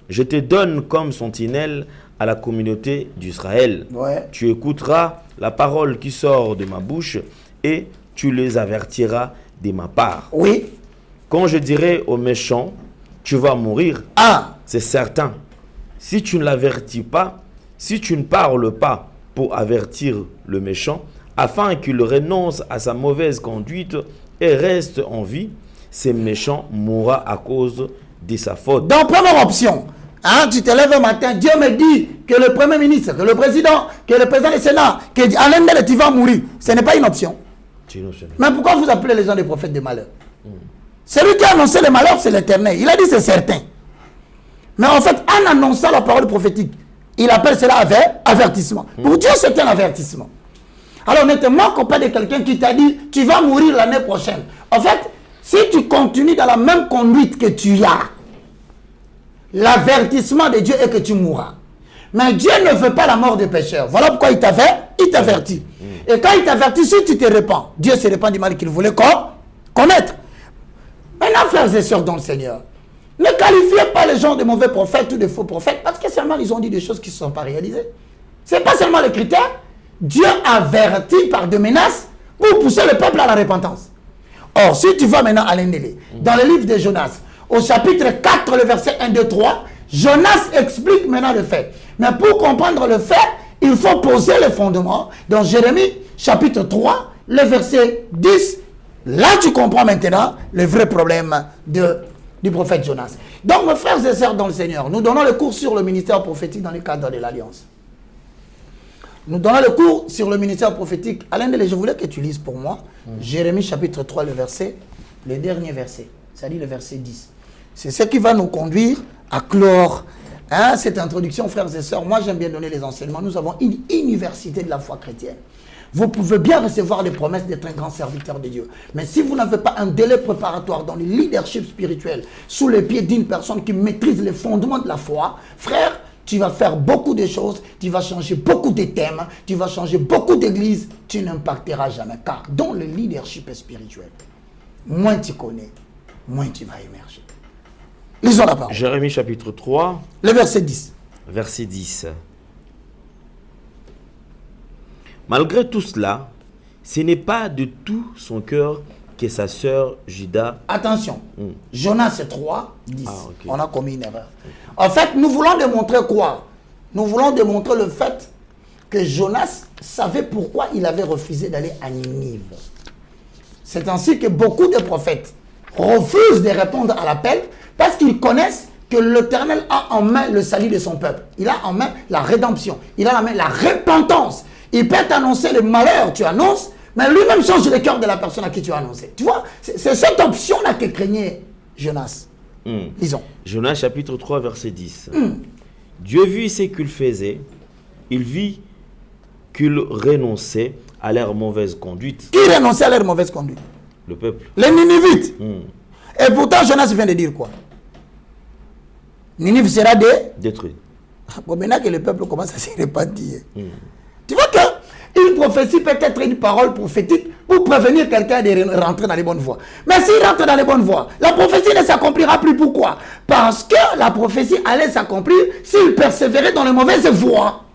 je te donne comme sentinelle à la communauté d'Israël. Ouais. Tu écouteras la parole qui sort de ma bouche et tu les avertiras de ma part. Oui. Quand je dirai aux méchants, tu vas mourir, c'est certain. Si tu ne l'avertis pas, si tu ne parles pas pour avertir le méchant, afin qu'il renonce à sa mauvaise conduite et reste en vie, ce méchant mourra à cause de sa faute. Donc, première option, tu te lèves un matin, Dieu me dit que le Premier ministre, que le président du Sénat, que Alain Ndele, tu vas mourir. Ce n'est pas une option. Mais pourquoi vous appelez les gens des prophètes de malheur? Celui qui a annoncé le malheur, c'est l'Éternel. Il a dit c'est certain. Mais en fait, en annonçant la parole prophétique, il appelle cela avertissement. Pour Dieu, c'est un avertissement. Alors, ne te moque pas de quelqu'un qui t'a dit tu vas mourir l'année prochaine. En fait, si tu continues dans la même conduite que tu as, l'avertissement de Dieu est que tu mourras. Mais Dieu ne veut pas la mort des pécheurs. Voilà pourquoi il t'avertit. Et quand il t'avertit, si tu te répands, Dieu se répand du mal qu'il voulait connaître. Maintenant, frères et sœurs dans le Seigneur, ne qualifiez pas les gens de mauvais prophètes ou de faux prophètes parce que seulement ils ont dit des choses qui ne sont pas réalisées. Ce n'est pas seulement le critère. Dieu avertit par des menaces pour pousser le peuple à la repentance. Or, si tu vas maintenant à l'Indélé, dans le livre de Jonas, au chapitre 4, le verset 1, 2, 3, Jonas explique maintenant le fait. Mais pour comprendre le fait, il faut poser le fondement. Dans Jérémie, chapitre 3, le verset 10 Là, tu comprends maintenant le vrai problème du prophète Jonas. Donc, mes frères et sœurs dans le Seigneur, nous donnons le cours sur le ministère prophétique dans le cadre de l'Alliance. Nous donnons le cours sur le ministère prophétique. Alain Delé, je voulais que tu lises pour moi Jérémie chapitre 3, le dernier verset, c'est-à-dire le verset 10. C'est ce qui va nous conduire à clore cette introduction, frères et sœurs. Moi, j'aime bien donner les enseignements. Nous avons une université de la foi chrétienne. Vous pouvez bien recevoir les promesses d'être un grand serviteur de Dieu. Mais si vous n'avez pas un délai préparatoire dans le leadership spirituel, sous les pieds d'une personne qui maîtrise les fondements de la foi, frère, tu vas faire beaucoup de choses, tu vas changer beaucoup de thèmes, tu vas changer beaucoup d'églises, tu n'impacteras jamais. Car dans le leadership spirituel, moins tu connais, moins tu vas émerger. Lisons la parole. Jérémie chapitre 3. Le verset 10. Verset 10. Malgré tout cela, ce n'est pas de tout son cœur que sa sœur Judas... Attention, Jonas 3, 10. Okay. On a commis une erreur. En fait, nous voulons démontrer quoi? Nous voulons démontrer le fait que Jonas savait pourquoi il avait refusé d'aller à Ninive. C'est ainsi que beaucoup de prophètes refusent de répondre à l'appel parce qu'ils connaissent que l'Éternel a en main le salut de son peuple. Il a en main la rédemption. Il a en main la repentance. Il peut t'annoncer le malheur, tu annonces, mais lui-même change le cœur de la personne à qui tu as annoncé. Tu vois, c'est cette option-là que craignait Jonas. Lisons. Jonas chapitre 3, verset 10. Dieu vit ce qu'il faisait. Il vit qu'ils renonçaient à leur mauvaise conduite. Qui renonçait à leur mauvaise conduite? Le peuple. Les Ninivites. Et pourtant, Jonas vient de dire quoi? Ninive sera détruit. Bon, maintenant que le peuple commence à se repentir. Tu vois qu'une prophétie peut être une parole prophétique pour prévenir quelqu'un de rentrer dans les bonnes voies. Mais s'il rentre dans les bonnes voies, la prophétie ne s'accomplira plus. Pourquoi? Parce que la prophétie allait s'accomplir s'il persévérait dans les mauvaises voies.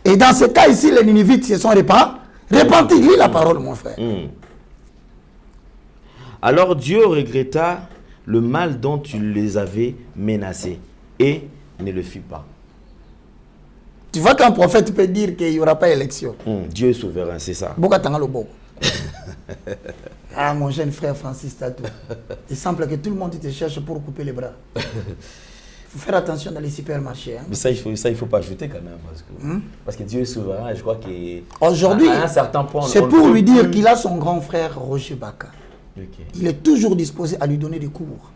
Et dans ce cas ici, les Ninivites se sont repentis. Lis la parole, mon frère. Alors Dieu regretta le mal dont tu les avais menacés et ne le fit pas. Tu vois qu'un prophète peut dire qu'il n'y aura pas d'élection. Dieu est souverain, c'est ça. Ah, mon jeune frère Francis Tatou. Il semble que tout le monde te cherche pour couper les bras. Il faut faire attention dans les supermarchés. Mais ça, il faut pas ajouter quand même. Parce que Dieu est souverain et je crois qu'aujourd'hui, à un certain point... C'est pour lui dire qu'il a son grand frère Roger Baka. Il est toujours disposé à lui donner des cours.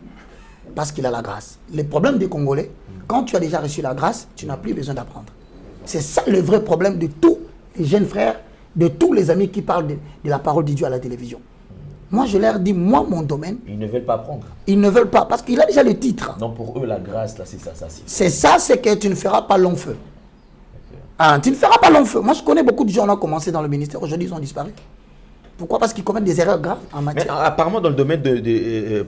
Parce qu'il a la grâce. Le problème des Congolais, quand tu as déjà reçu la grâce, tu n'as plus besoin d'apprendre. C'est ça le vrai problème de tous les jeunes frères, de tous les amis qui parlent de la parole de Dieu à la télévision. Moi, je leur dis, moi, mon domaine... Ils ne veulent pas apprendre. Ils ne veulent pas, parce qu'il a déjà le titre. Non, pour eux, la grâce, là, c'est ça. C'est ça, c'est que tu ne feras pas long feu. Tu ne feras pas long feu. Moi, je connais beaucoup de gens qui ont commencé dans le ministère. Aujourd'hui, ils ont disparu. Pourquoi? Parce qu'ils commettent des erreurs graves en matière. Mais apparemment, dans le domaine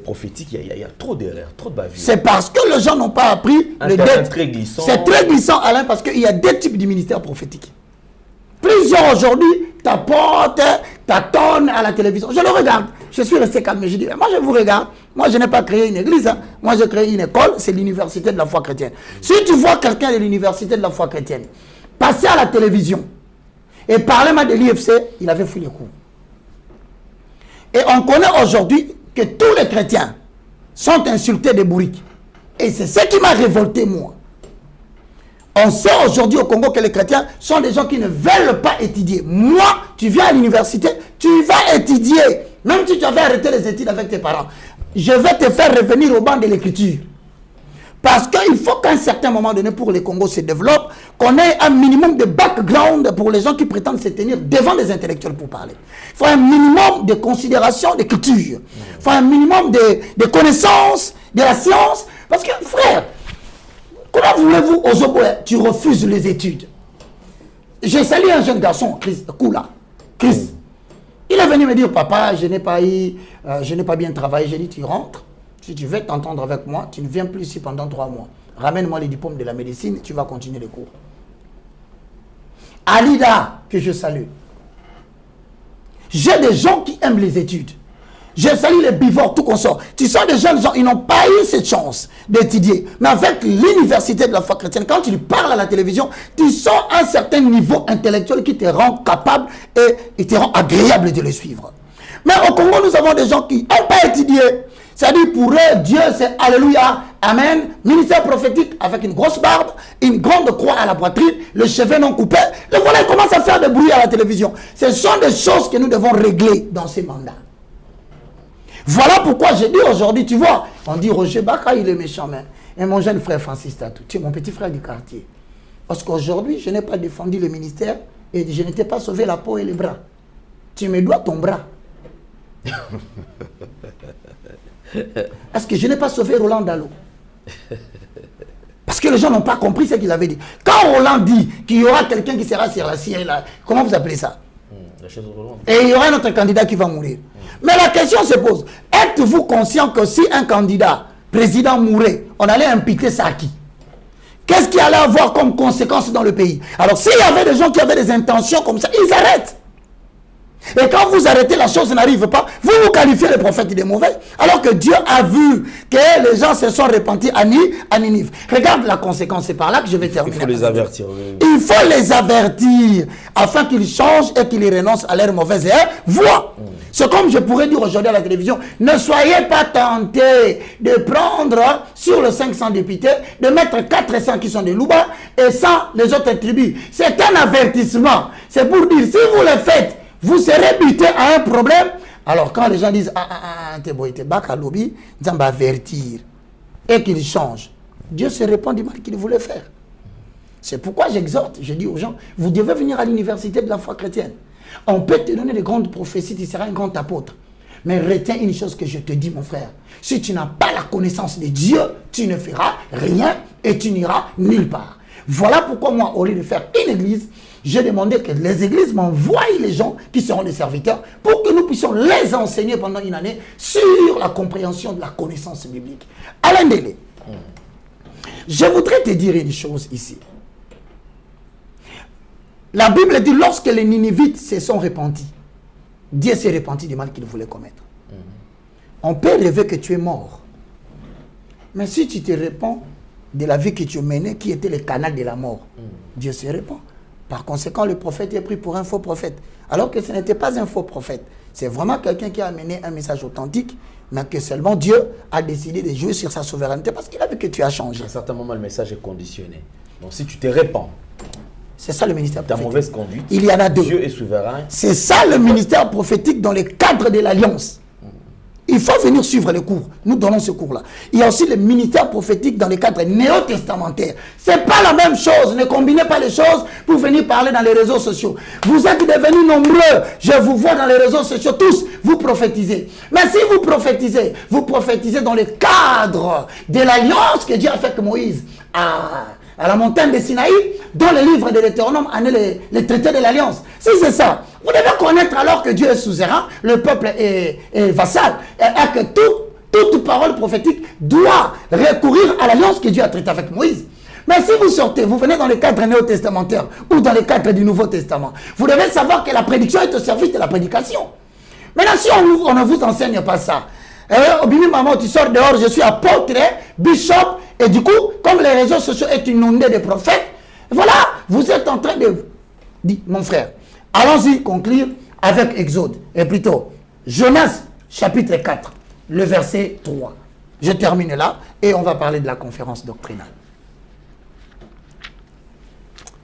prophétique, il y a trop d'erreurs, trop de bavures. C'est parce que les gens n'ont pas appris le dette. Très glissant. C'est très glissant, Alain, parce qu'il y a deux types de ministères prophétiques. Plusieurs aujourd'hui t'apportent, t'attonnent à la télévision. Je le regarde. Je suis resté calme. Je dis, moi je vous regarde. Moi je n'ai pas créé une église. Moi j'ai créé une école. C'est l'université de la foi chrétienne. Si tu vois quelqu'un de l'université de la foi chrétienne passer à la télévision et parler mal de l'IFC, il avait fui les cours. Et on connaît aujourd'hui que tous les chrétiens sont insultés de bourriques. Et c'est ce qui m'a révolté, moi. On sait aujourd'hui au Congo que les chrétiens sont des gens qui ne veulent pas étudier. Moi, tu viens à l'université, tu vas étudier. Même si tu avais arrêté les études avec tes parents, je vais te faire revenir au banc de l'écriture. Parce qu'il faut qu'à un certain moment donné, pour les Congos se développe, qu'on ait un minimum de background pour les gens qui prétendent se tenir devant des intellectuels pour parler. Il faut un minimum de considération de culture. Il faut un minimum de connaissances de la science. Parce que, frère, comment voulez-vous, aux Oboé, tu refuses les études? J'ai salué un jeune garçon, Chris. Il est venu me dire, papa, je n'ai pas bien travaillé. J'ai dit, tu rentres. Si tu veux t'entendre avec moi, tu ne viens plus ici pendant 3 mois. Ramène-moi les diplômes de la médecine, tu vas continuer les cours. Alida, que je salue. J'ai des gens qui aiment les études. Je salue les bivors, tout consort. Tu sens des jeunes gens, ils n'ont pas eu cette chance d'étudier. Mais avec l'université de la foi chrétienne, quand tu parles à la télévision, tu sens un certain niveau intellectuel qui te rend capable et te rend agréable de le suivre. Mais au Congo, nous avons des gens qui n'ont pas étudié. C'est-à-dire pour eux, Dieu c'est Alléluia, Amen, ministère prophétique avec une grosse barbe, une grande croix à la poitrine, le cheveu non coupé. Le voilà, il commence à faire des bruits à la télévision. Ce sont des choses que nous devons régler dans ces mandats. Voilà pourquoi j'ai dit aujourd'hui, tu vois, on dit Roger Baka, il est méchant, mais et mon jeune frère Francis Tatou, tu es mon petit frère du quartier. Parce qu'aujourd'hui, je n'ai pas défendu le ministère et je n'étais pas sauvé la peau et les bras. Tu me dois ton bras. Parce que je n'ai pas sauvé Roland Dalo. Parce que les gens n'ont pas compris ce qu'il avait dit. Quand Roland dit qu'il y aura quelqu'un qui sera sur la Syrie, là, comment vous appelez ça? Et il y aura un autre candidat qui va mourir. Mais la question se pose, êtes-vous conscient que si un candidat, président mourait, on allait imputer ça à qui? Qu'est-ce qui allait avoir comme conséquence dans le pays? Alors s'il y avait des gens qui avaient des intentions comme ça, ils arrêtent. Et quand vous arrêtez, la chose n'arrive pas. Vous qualifiez les prophètes de mauvais. Alors que Dieu a vu que les gens se sont repentis à Ninive. Regarde la conséquence, c'est par là que je vais terminer. Il faut les avertir. Il faut les avertir afin qu'ils changent et qu'ils renoncent à leur mauvaise voie. C'est comme je pourrais dire aujourd'hui à la télévision, ne soyez pas tentés de prendre sur le 500 députés, de mettre 400 qui sont des Louba et 100 les autres tribus. C'est un avertissement. C'est pour dire, si vous le faites, vous serez buté à un problème. Alors quand les gens disent t'es baka lobby, ils vont avertir et qu'ils changent. Dieu se répand du mal qu'il voulait faire. C'est pourquoi j'exhorte, je dis aux gens, vous devez venir à l'université de la foi chrétienne. On peut te donner de grandes prophéties, tu seras un grand apôtre. Mais retiens une chose que je te dis, mon frère. Si tu n'as pas la connaissance de Dieu, tu ne feras rien et tu n'iras nulle part. Voilà pourquoi moi, au lieu de faire une église, j'ai demandé que les églises m'envoient les gens qui seront des serviteurs pour que nous puissions les enseigner pendant une année sur la compréhension de la connaissance biblique. Alain Délé, je voudrais te dire une chose ici. La Bible dit, lorsque les Ninivites se sont repentis, Dieu s'est repenti du mal qu'il voulait commettre. On peut rêver que tu es mort. Mais si tu te répands de la vie que tu menais, qui était le canal de la mort, Dieu se répand. Par conséquent, le prophète est pris pour un faux prophète. Alors que ce n'était pas un faux prophète. C'est vraiment quelqu'un qui a amené un message authentique, mais que seulement Dieu a décidé de jouer sur sa souveraineté parce qu'il a vu que tu as changé. À un certain moment, le message est conditionné. Donc si tu te répands, c'est ça le ministère prophétique. Ta mauvaise conduite, il y en a deux. Dieu est souverain. C'est ça le ministère prophétique dans le cadre de l'alliance. Il faut venir suivre les cours. Nous donnons ce cours-là. Il y a aussi le ministère prophétique dans le cadre néo-testamentaire. Ce n'est pas la même chose. Ne combinez pas les choses pour venir parler dans les réseaux sociaux. Vous êtes devenus nombreux. Je vous vois dans les réseaux sociaux tous. Vous prophétisez. Mais si vous prophétisez dans le cadre de l'alliance que Dieu a fait avec Moïse à la montagne de Sinaï, dans le livre de l'Hétéronome, les traités de l'alliance. Si c'est ça, vous devez connaître alors que Dieu est souverain, le peuple est vassal, et que toute parole prophétique doit recourir à l'alliance que Dieu a traitée avec Moïse. Mais si vous sortez, vous venez dans le cadre néo-testamentaire ou dans le cadre du Nouveau Testament, vous devez savoir que la prédiction est au service de la prédication. Maintenant, si on ne vous enseigne pas ça, Obimi Maman, tu sors dehors, je suis apôtre, bishop, et du coup, comme les réseaux sociaux sont inondés de prophètes, voilà, vous êtes en train de dire, mon frère, allons-y conclure avec Exode, et plutôt Jonas chapitre 4, le verset 3. Je termine là, et on va parler de la conférence doctrinale.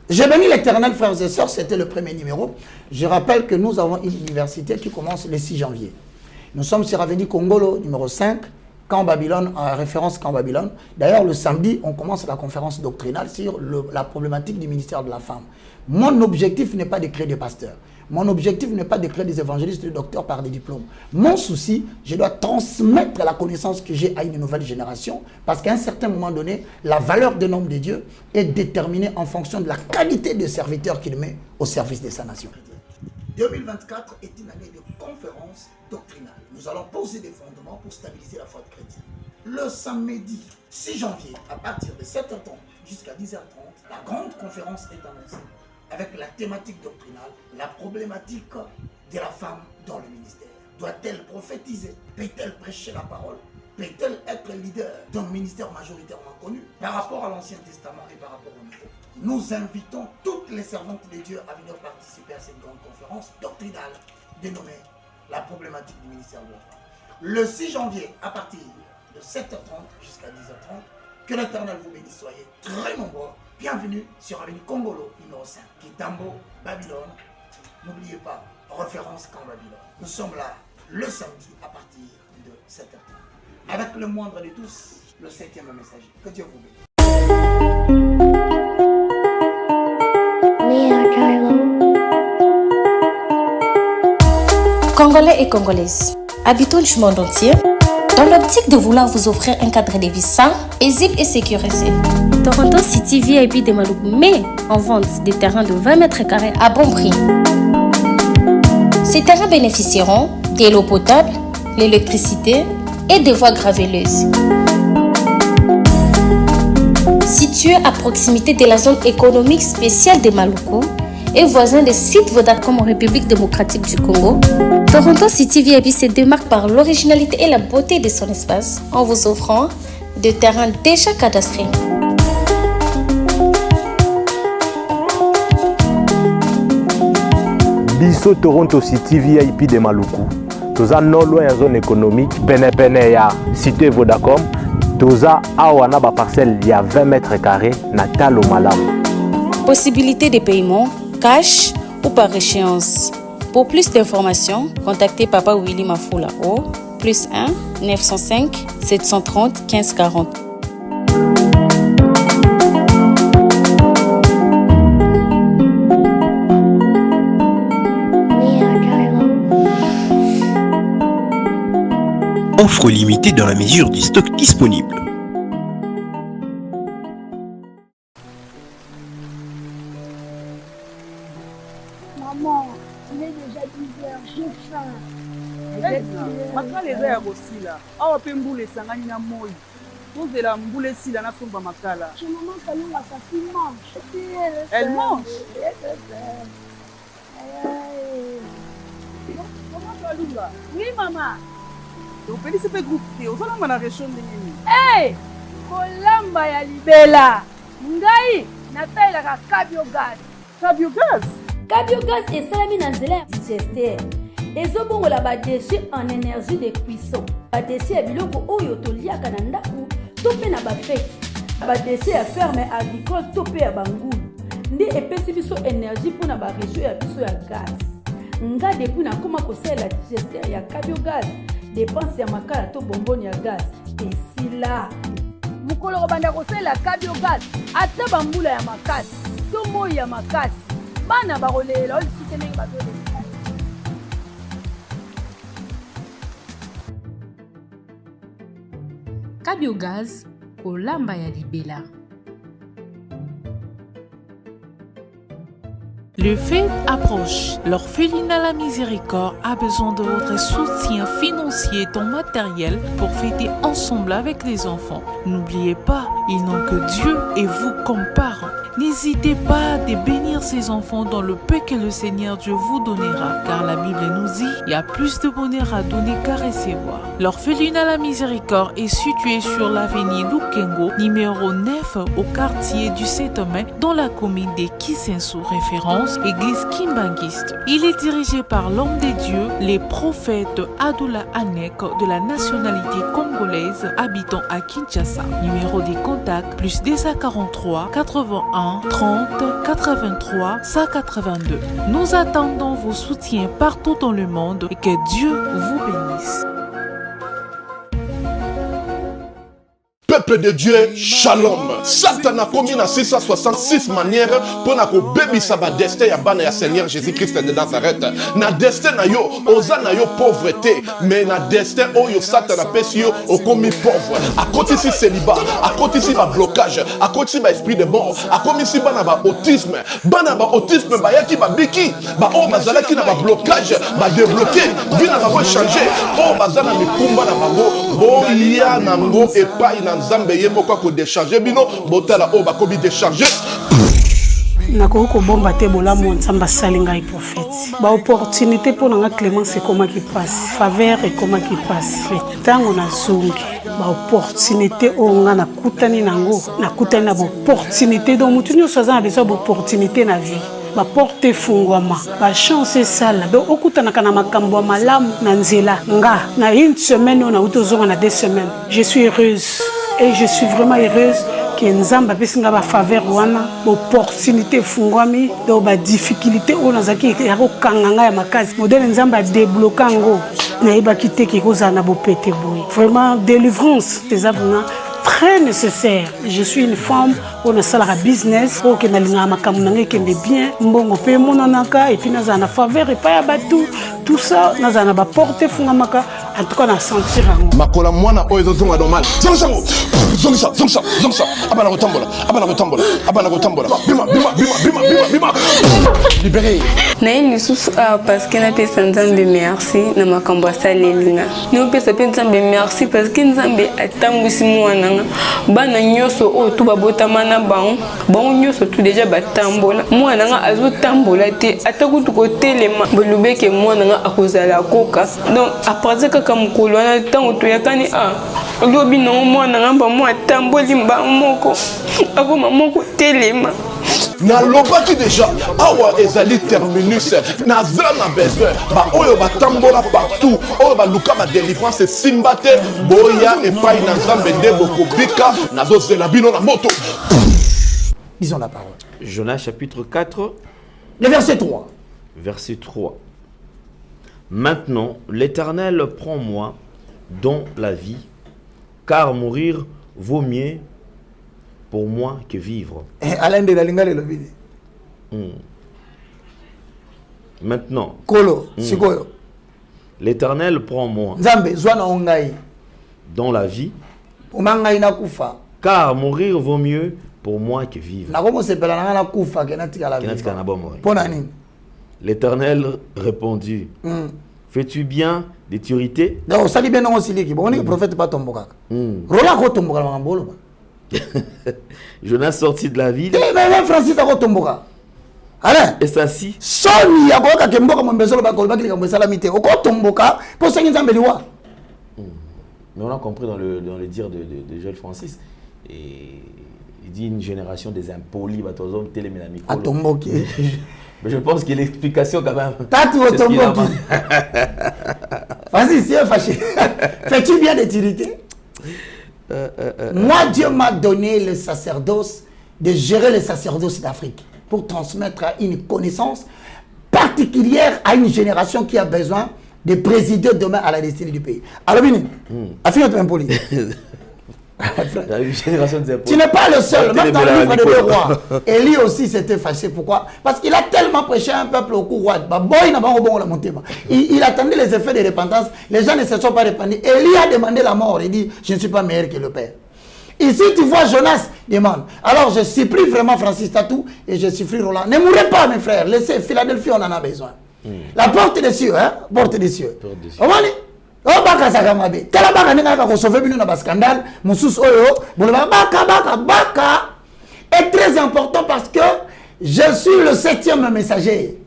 J'ai béni l'Éternel, frères et sœurs, c'était le premier numéro. Je rappelle que nous avons une université qui commence le 6 janvier. Nous sommes sur Avenue Congolo, numéro 5, Camp Babylone, en référence Camp Babylone. D'ailleurs, le samedi, on commence la conférence doctrinale sur la problématique du ministère de la femme. Mon objectif n'est pas de créer des pasteurs. Mon objectif n'est pas de créer des évangélistes, des docteurs par des diplômes. Mon souci, je dois transmettre la connaissance que j'ai à une nouvelle génération, parce qu'à un certain moment donné, la valeur d'un homme de Dieu est déterminée en fonction de la qualité de serviteur qu'il met au service de sa nation. 2024 est une année de conférence doctrinale. Nous allons poser des fondements pour stabiliser la foi chrétienne. Le samedi 6 janvier, à partir de 7h30 jusqu'à 10h30, la grande conférence est annoncée avec la thématique doctrinale, la problématique de la femme dans le ministère. Doit-elle prophétiser? Peut-elle prêcher la parole? Peut-elle être leader d'un ministère majoritairement connu par rapport à l'Ancien Testament et par rapport au Nouveau? Nous invitons toutes les servantes de Dieu à venir participer à cette grande conférence doctrinale dénommée la problématique du ministère de la Femme. Le 6 janvier, à partir de 7h30 jusqu'à 10h30, que l'Éternel vous bénisse, soyez très nombreux. Bienvenue sur Avenue Congolo, numéro 5, Kitambo, Babylone. N'oubliez pas, référence Camp Babylone. Nous sommes là le samedi à partir de 7h30. Avec le moindre de tous, le 7e messager. Que Dieu vous bénisse. Congolais et Congolaises, habitants du monde entier, dans l'optique de vouloir vous offrir un cadre de vie sain, paisible et sécurisé, Toronto City VIP de Malougou met en vente des terrains de 20 mètres carrés à bon prix. Ces terrains bénéficieront de l'eau potable, l'électricité et des voies gravelleuses. Situé à proximité de la zone économique spéciale de Maluku et voisin des sites Vodacom en République démocratique du Congo, Toronto City VIP se démarque par l'originalité et la beauté de son espace en vous offrant des terrains déjà cadastrés. Biso Toronto City VIP de Maluku. Toza non loin ya zone économique, pene ya cité Vodacom. Toza awana ba parcelle ya 20 mètres carrés na talo malamu. Possibilité de paiement, cash ou par échéance. Pour plus d'informations, contactez Papa Willy Mafoula au +1 905 730 1540. Offre limitée dans la mesure du stock disponible. Maman, il est déjà 10h, j'ai faim. Maka les airs aussi là. Ah, on mboule sangani na moi. Vous de la mboule si là na somba makala. Chez maman Kalunga, sa fille mange. Elle mange. Maman Kalunga. Oui, maman. Vous pouvez se faire grouper. Vous allez m'en arrêter de nini. Hey, kolamba ya libela. Ngai na taila ka cabiogas. Cabiogas. Cabiogas est salami na nzela digesteur. Ezobongola ba déchets en énergie de cuisson. Ba déchets ya biloko oyo toliaka na ndaku to pe na ba fête. Ba déchets ya ferme agricole to pe ya bangulu. Nde epesi biso énergie pour na ba région ya biso ya gaz. Nga depuis na koma kosala digesteur ya cabiogas. Dépense ya makala to bonboni ya gaz. Et si là, mukolo banda kosala cabiogas ata bambula ya makasi to moi ya makasi. Bana barolela oli soutenir batole. Cabiogas kolamba ya libela. Le fête approche. L'orphelinat La Miséricorde a besoin de votre soutien financier et matériel pour fêter ensemble avec les enfants. N'oubliez pas, ils n'ont que Dieu et vous comme parents. N'hésitez pas à bénir ces enfants dans le peu que le Seigneur Dieu vous donnera, car la Bible nous dit il y a plus de bonheur à donner qu'à recevoir. L'orphelinat La Miséricorde est situé sur l'avenue Lukengo, numéro 9, au quartier du 7 mai, dans la commune de Kisenso, référence Église Kimbangiste. Il est dirigé par l'homme de Dieu, les prophètes Adoula Anek de la nationalité congolaise, habitant à Kinshasa. Numéro de contact +243 81 30 83 182. Nous attendons vos soutiens partout dans le monde et que Dieu vous bénisse. Peuple de Dieu, shalom. Satan a commis na 666 manières pour na ko bebisa ba destin ya bana ya Seigneur Jésus-Christ de Nazareth. Na destin na yo, oza na yo pauvreté, mais na destin oyo Satan a pesi yo o commis pauvre. A côté si célibat, a côté si ba blocage, a côté si ba esprit de mort, a commis si bana ba autisme ba yaki ba biki, ba o bazala ki na ba blocage, ba débloquer, bina ba changer, o bazala mikumba na bango, bo ya na ngo e pa ina Nzambe ye pourquoi ko décharger bino botala o ba ko bi décharger nakoko ko bomba te bolamu Nzambe asali ngai prophète ba opportunité pour nga Clémence ekoma ki passe faveur ekoma ki passe tango na zungi ba opportunité o nga nakutani nango nakutani na opportunité donc mutu nyonso aza na besoin ba opportunité na vie baporte efungwama bachance esala donc okutanaka na makambo ya malamu na nzela nga na une semaine oyo nauti ozonga na 2 semaines. Je suis heureuse et je suis vraiment heureuse que nzambe apesi nga bafaveur wana baopportunité efungwami donc badifficulté oyo nazalaki ya kokanga ngai ya makasi modele nzambe adebloka yango nayebaki te kekozala na bopete boye vraiment délivrance eza vraiment très nécessaire. Je suis une femme pour le salaire business pour que na linga makambo na ngai kende bien mbongo pe monanaka et puis naza na faveur et pas batou tout ça naza na ba porte fungamaka en tout cas na sentir yango makola mwana oyo zonga normal zonga abana kotambola bima libéré na ini susu parce que na pesa nzambe merci na makambo asalelinga no pesa pe nzambe merci parce que nzambe atambwisi mwana bana nyoso o tu babotama na bango nyoso tu déjà batambola mwana nga azotambola te atakutu kotelema bolubeke mwana nga akozala koka donc après kaka mukolo na tango to yakani lobi no mwana nga ba mwa tamboli mba moko akoma moko telema nalobaki déjà awa ezali terminus naza na besoin baoyo batambola partout oyo baluka badélivrance esimba te boya epai na nzambe nde bokobika nazozela bino na moto. Disons la parole. Jonas chapitre 4 le verset 3. Verset 3. Maintenant l'Éternel prend moi dans la vie, car mourir vaut mieux pour moi que vivre. Maintenant, l'Éternel prend moi dans la vie, car mourir vaut mieux pour moi que vivre. L'Éternel répondit, fais-tu bien de t'irriter? Jonas sortit de la ville et s'assit. Mais on a compris dans le dire de Joël Francis, et il dit une génération des impolis. Mais je pense que l'explication quand même. Vas-y, c'est fâché. Fais-tu bien de t'irriter? Moi, Dieu m'a donné le sacerdoce, de gérer le sacerdoce d'Afrique pour transmettre une connaissance particulière à une génération qui a besoin de présider demain à la destinée du pays. Alors, impoli. Tu n'es pas le seul, même dans le livre des deux rois. Élie aussi s'était fâché. Pourquoi? Parce qu'il a tellement prêché un peuple au courroie. Il attendait les effets de repentance. Les gens ne se sont pas répandus. Élie a demandé la mort. Il dit, je ne suis pas meilleur que le Père. Ici, tu vois, Jonas demande. Alors, je supplie vraiment Francis Tatou et je supplie Roland. Ne mourrez pas, mes frères. Laissez Philadelphie, on en a besoin. La porte des cieux, hein? Porte des cieux. Oh baka sakamabe tala baka ninga ka sauver bino na ba scandale mususu oyo bolaba baka est très important parce que je suis le 7e messager.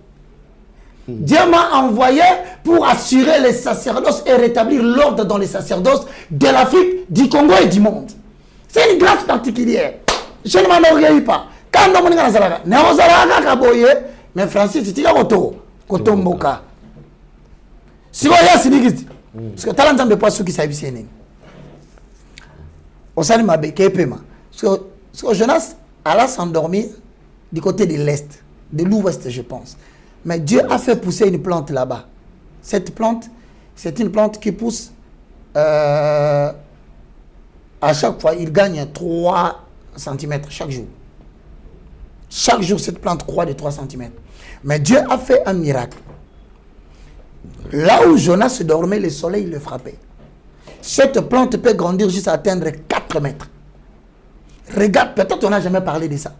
Dieu m'a envoyé pour assurer les sacerdoces et rétablir l'ordre dans les sacerdoces de l'Afrique, du Congo et du monde. C'est une grâce particulière. Je ne m'enorgueillis pas. Quand on est dans la mais Francis, tu as kotomboka. Si vous avez parce que talent de poisson qui s'habille c'est au salut ma béquille paiement parce que Jonas alla s'endormir du côté de l'est, de l'ouest je pense, mais Dieu a fait pousser une plante là-bas. Cette plante, c'est une plante qui pousse à chaque fois il gagne 3 cm chaque jour. Chaque jour cette plante croît de 3 cm. Mais Dieu a fait un miracle. Là où Jonas dormait, le soleil le frappait. Cette plante peut grandir jusqu'à atteindre 4 mètres. Regarde, peut-être on n'a jamais parlé de ça.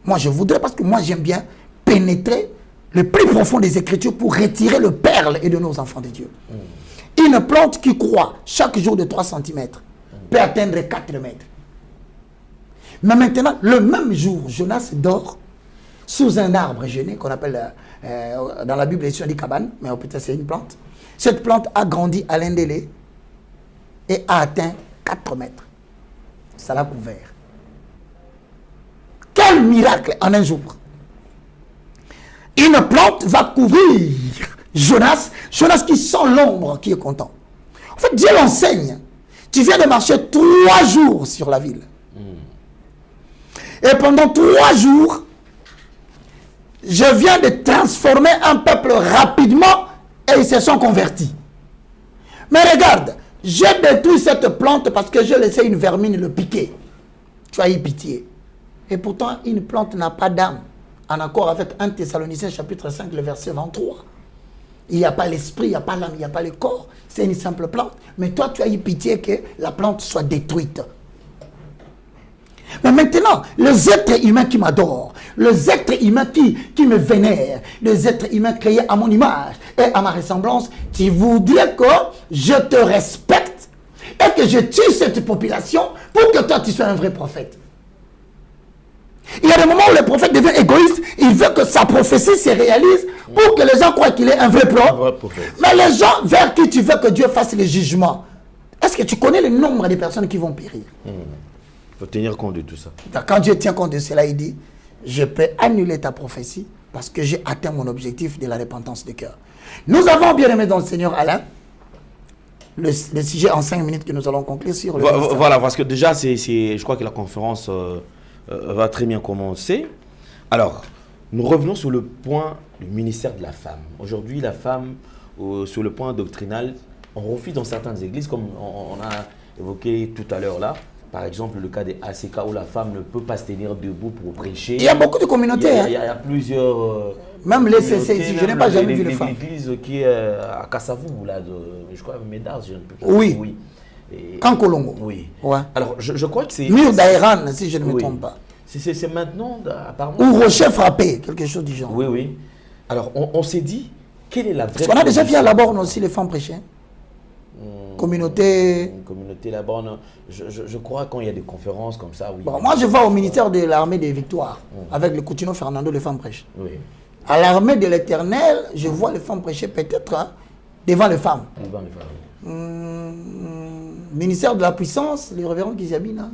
Moi, je voudrais, parce que moi, j'aime bien pénétrer le plus profond des Écritures pour retirer le perle et de nos enfants de Dieu. Une plante qui croît chaque jour de 3 cm peut atteindre 4 mètres. Mais maintenant, le même jour, Jonas dort sous un arbre gêné qu'on appelle, dans la Bible, on dit cabane, mais peut-être c'est une plante. Cette plante a grandi à l'Indélé et a atteint 4 mètres. Ça l'a couvert. Quel miracle en un jour! Une plante va couvrir Jonas qui sent l'ombre, qui est content. En fait, Dieu l'enseigne. Tu viens de marcher 3 jours sur la ville. Et pendant 3 jours, je viens de transformer un peuple rapidement et ils se sont convertis. Mais regarde, j'ai détruit cette plante parce que j'ai laissé une vermine le piquer. Tu as eu pitié. Et pourtant, une plante n'a pas d'âme. En accord avec 1 Thessaloniciens chapitre 5, le verset 23. Il n'y a pas l'esprit, il n'y a pas l'âme, il n'y a pas le corps. C'est une simple plante. Mais toi, tu as eu pitié que la plante soit détruite. Mais maintenant, les êtres humains qui m'adorent, les êtres humains qui me vénèrent, les êtres humains créés à mon image et à ma ressemblance, tu voudrais que je te respecte et que je tue cette population pour que toi tu sois un vrai prophète. Il y a des moments où le prophète devient égoïste, il veut que sa prophétie se réalise pour que les gens croient qu'il est un vrai prophète. Mais les gens vers qui tu veux que Dieu fasse le jugement, est-ce que tu connais le nombre de personnes qui vont périr? Il faut tenir compte de tout ça. Quand Dieu tient compte de cela, il dit, je peux annuler ta prophétie parce que j'ai atteint mon objectif de la repentance de cœur. Nous avons bien aimé dans le Seigneur Alain, le sujet en 5 minutes que nous allons conclure sur le Voilà, parce que déjà, je crois que la conférence va très bien commencer. Alors, nous revenons sur le point du ministère de la femme. Aujourd'hui, la femme, sur le point doctrinal, on refuse dans certaines églises, comme on a évoqué tout à l'heure là, par exemple le cas des ACK où la femme ne peut pas se tenir debout pour prêcher. Il y a beaucoup de communautés. Il y a plusieurs... même les CC, je n'ai pas jamais vu les femmes. L'église qui est à Kassavou, là, je crois, Médard, je ne peux pas. Oui. Kankolongo. Oui. Ouais. Alors, je crois que c'est... Mur d'Aïran, si je ne me trompe pas. C'est maintenant, apparemment... Ou rocher frappé, quelque chose du genre. Oui, oui. Alors, on s'est dit, quelle est la vraie... Parce qu'on a déjà vu à la borne aussi les femmes prêcher. Communauté... Communauté la borne, je crois quand il y a des conférences comme ça, oui. Bon, moi, je vais au ministère de l'armée des victoires, avec le Coutinho Fernando, les femmes prêchent. Oui. À l'armée de l'éternel, je vois les femmes prêcher peut-être devant les femmes. Devant les femmes. Ministère de la puissance, les révérends Kizabina.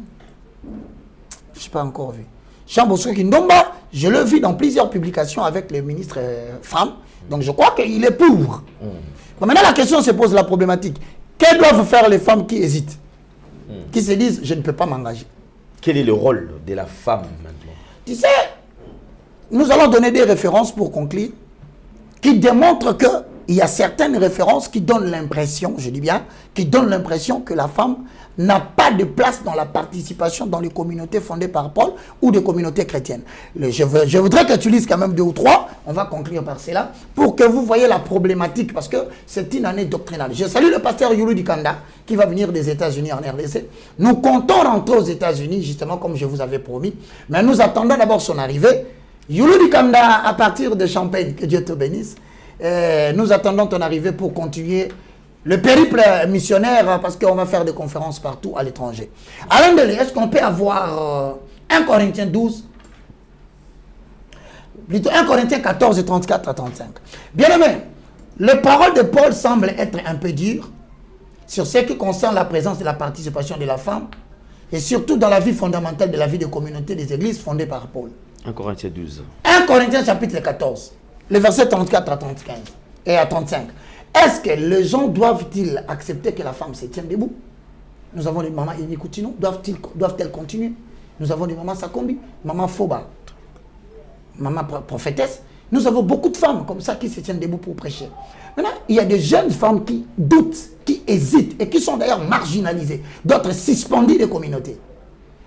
Je n'ai pas encore vu. Chambosso Kindomba, je le vis dans plusieurs publications avec les ministres femmes. Donc je crois qu'il est pour. Bon, maintenant la question se pose, la problématique. Que doivent faire les femmes qui hésitent? Qui se disent, je ne peux pas m'engager. Quel est le rôle de la femme maintenant? Tu sais, nous allons donner des références pour conclure, qui démontrent qu'il y a certaines références qui donnent l'impression, je dis bien, qui donnent l'impression que la femme n'a pas de place dans la participation dans les communautés fondées par Paul ou des communautés chrétiennes. Je voudrais que tu lises quand même 2 ou 3, on va conclure par cela, pour que vous voyez la problématique, parce que c'est une année doctrinale. Je salue le pasteur Youlou Dikanda, qui va venir des États-Unis en RDC. Nous comptons rentrer aux États-Unis, justement comme je vous avais promis, mais nous attendons d'abord son arrivée. Youlou Dikanda, à partir de Champagne, que Dieu te bénisse, nous attendons ton arrivée pour continuer le périple missionnaire, parce qu'on va faire des conférences partout à l'étranger. Alain Delé, est-ce qu'on peut avoir 1 Corinthiens 12, plutôt 1 Corinthiens 14, 34 à 35. Bien aimé, les paroles de Paul semblent être un peu dures sur ce qui concerne la présence et la participation de la femme, et surtout dans la vie fondamentale de la vie de communauté des églises fondées par Paul. 1 Corinthiens 12. 1 Corinthiens chapitre 14, les versets 34 à 35 et à 35. Est-ce que les gens doivent-ils accepter que la femme se tienne debout? Nous avons des mamans Inikoutino, doivent-elles continuer? Nous avons des mamans Sakombi, maman Foba, maman prophétesse. Nous avons beaucoup de femmes comme ça qui se tiennent debout pour prêcher. Maintenant, il y a des jeunes femmes qui doutent, qui hésitent et qui sont d'ailleurs marginalisées, d'autres suspendues des communautés.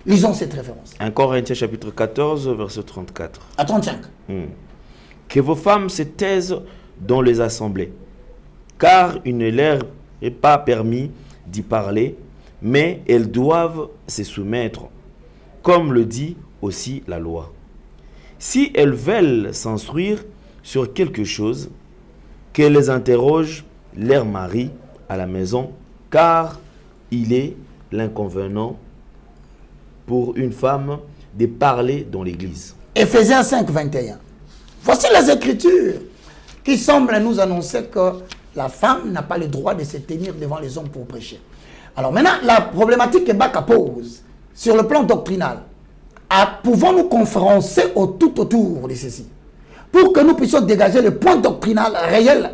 Lisons cette référence. 1 Corinthiens chapitre 14, verset 34. À 35. Que vos femmes se taisent dans les assemblées, car il ne leur est pas permis d'y parler, mais elles doivent se soumettre, comme le dit aussi la loi. Si elles veulent s'instruire sur quelque chose, qu'elles les interrogent leur mari à la maison, car il est l'inconvénient pour une femme de parler dans l'église. Éphésiens 5, 21. Voici les Écritures qui semblent nous annoncer que la femme n'a pas le droit de se tenir devant les hommes pour prêcher. Alors maintenant, la problématique que Baka pose sur le plan doctrinal, pouvons-nous conférencer tout autour de ceci? pour que nous puissions dégager le point doctrinal réel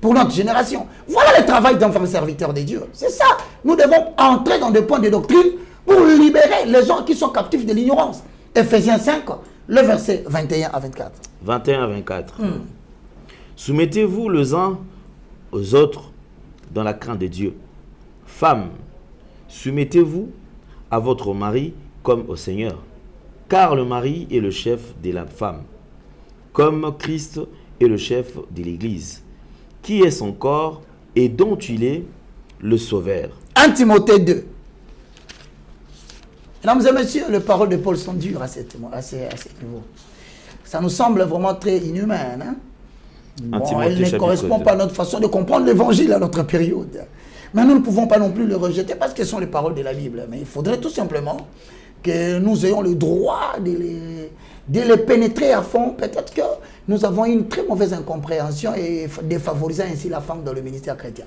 pour notre génération. Voilà le travail d'enfant serviteur de Dieu. C'est ça. Nous devons entrer dans des points de doctrine pour libérer les gens qui sont captifs de l'ignorance. Ephésiens 5, le verset 21 à 24. 21 à 24. Soumettez-vous les uns aux autres dans la crainte de Dieu. Femmes, soumettez-vous à votre mari comme au Seigneur, car le mari est le chef de la femme, comme Christ est le chef de l'Église, qui est son corps et dont il est le sauveur. 1 Timothée 2. Mesdames et messieurs, les paroles de Paul sont dures à ce niveau. Ça nous semble vraiment très inhumain. Hein? Bon, elle ne correspond pas à notre façon de comprendre l'évangile à notre période. Mais nous ne pouvons pas non plus le rejeter parce que ce sont les paroles de la Bible. Mais il faudrait tout simplement que nous ayons le droit de les pénétrer à fond. Peut-être que nous avons une très mauvaise incompréhension et défavorisant ainsi la femme dans le ministère chrétien.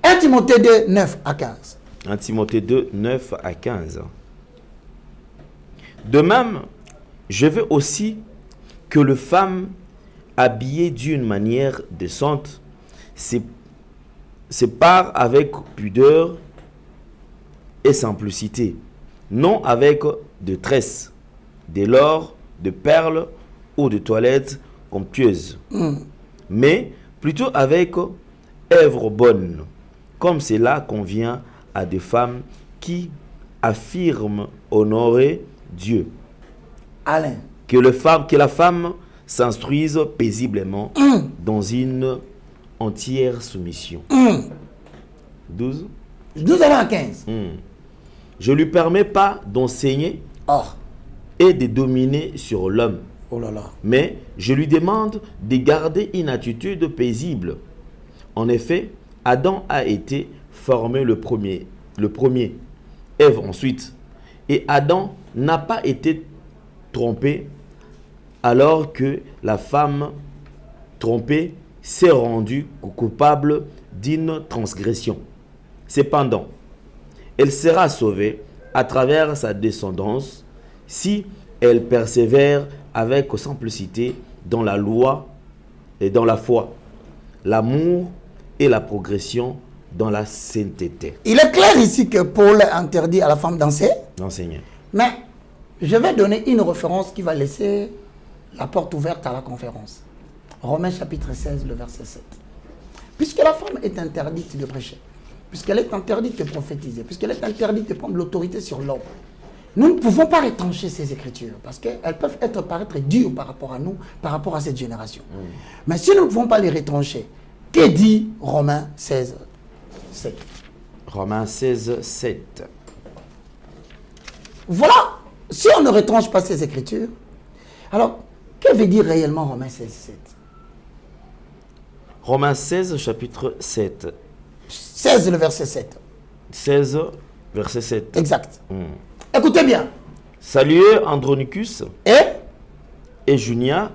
1 Timothée 2, 9 à 15. 1 Timothée 2, 9 à 15. De même, je veux aussi que les femmes habillées d'une manière décente se parent avec pudeur et simplicité, non avec de tresses, de l'or, de perles ou de toilettes onctueuses, mais plutôt avec œuvres bonnes, comme cela convient à des femmes qui affirment honorer Dieu. Alain. Que la femme s'instruise paisiblement dans une entière soumission. 12. Nous allons à 15. Je ne lui permets pas d'enseigner et de dominer sur l'homme. Oh là là. Mais je lui demande de garder une attitude paisible. En effet, Adam a été formé le premier, Ève ensuite. Et Adam n'a pas été trompé alors que la femme trompée s'est rendue coupable d'une transgression. Cependant, elle sera sauvée à travers sa descendance si elle persévère avec simplicité dans la loi et dans la foi, l'amour et la progression dans la sainteté. Il est clair ici que Paul interdit à la femme d'enseigner. Mais je vais donner une référence qui va laisser la porte ouverte à la conférence. Romains chapitre 16, le verset 7. Puisque la femme est interdite de prêcher, puisqu'elle est interdite de prophétiser, puisqu'elle est interdite de prendre l'autorité sur l'homme, nous ne pouvons pas retrancher ces écritures parce qu'elles peuvent paraître dures par rapport à nous, par rapport à cette génération. Mais si nous ne pouvons pas les retrancher, que dit Romains 16, 7? Romains 16, 7. Voilà, si on ne retranche pas ces écritures, alors que veut dire réellement Romains 16, 7? Romains 16, chapitre 7. 16, le verset 7. 16, verset 7. Exact. Écoutez bien. Saluez Andronicus et Junia.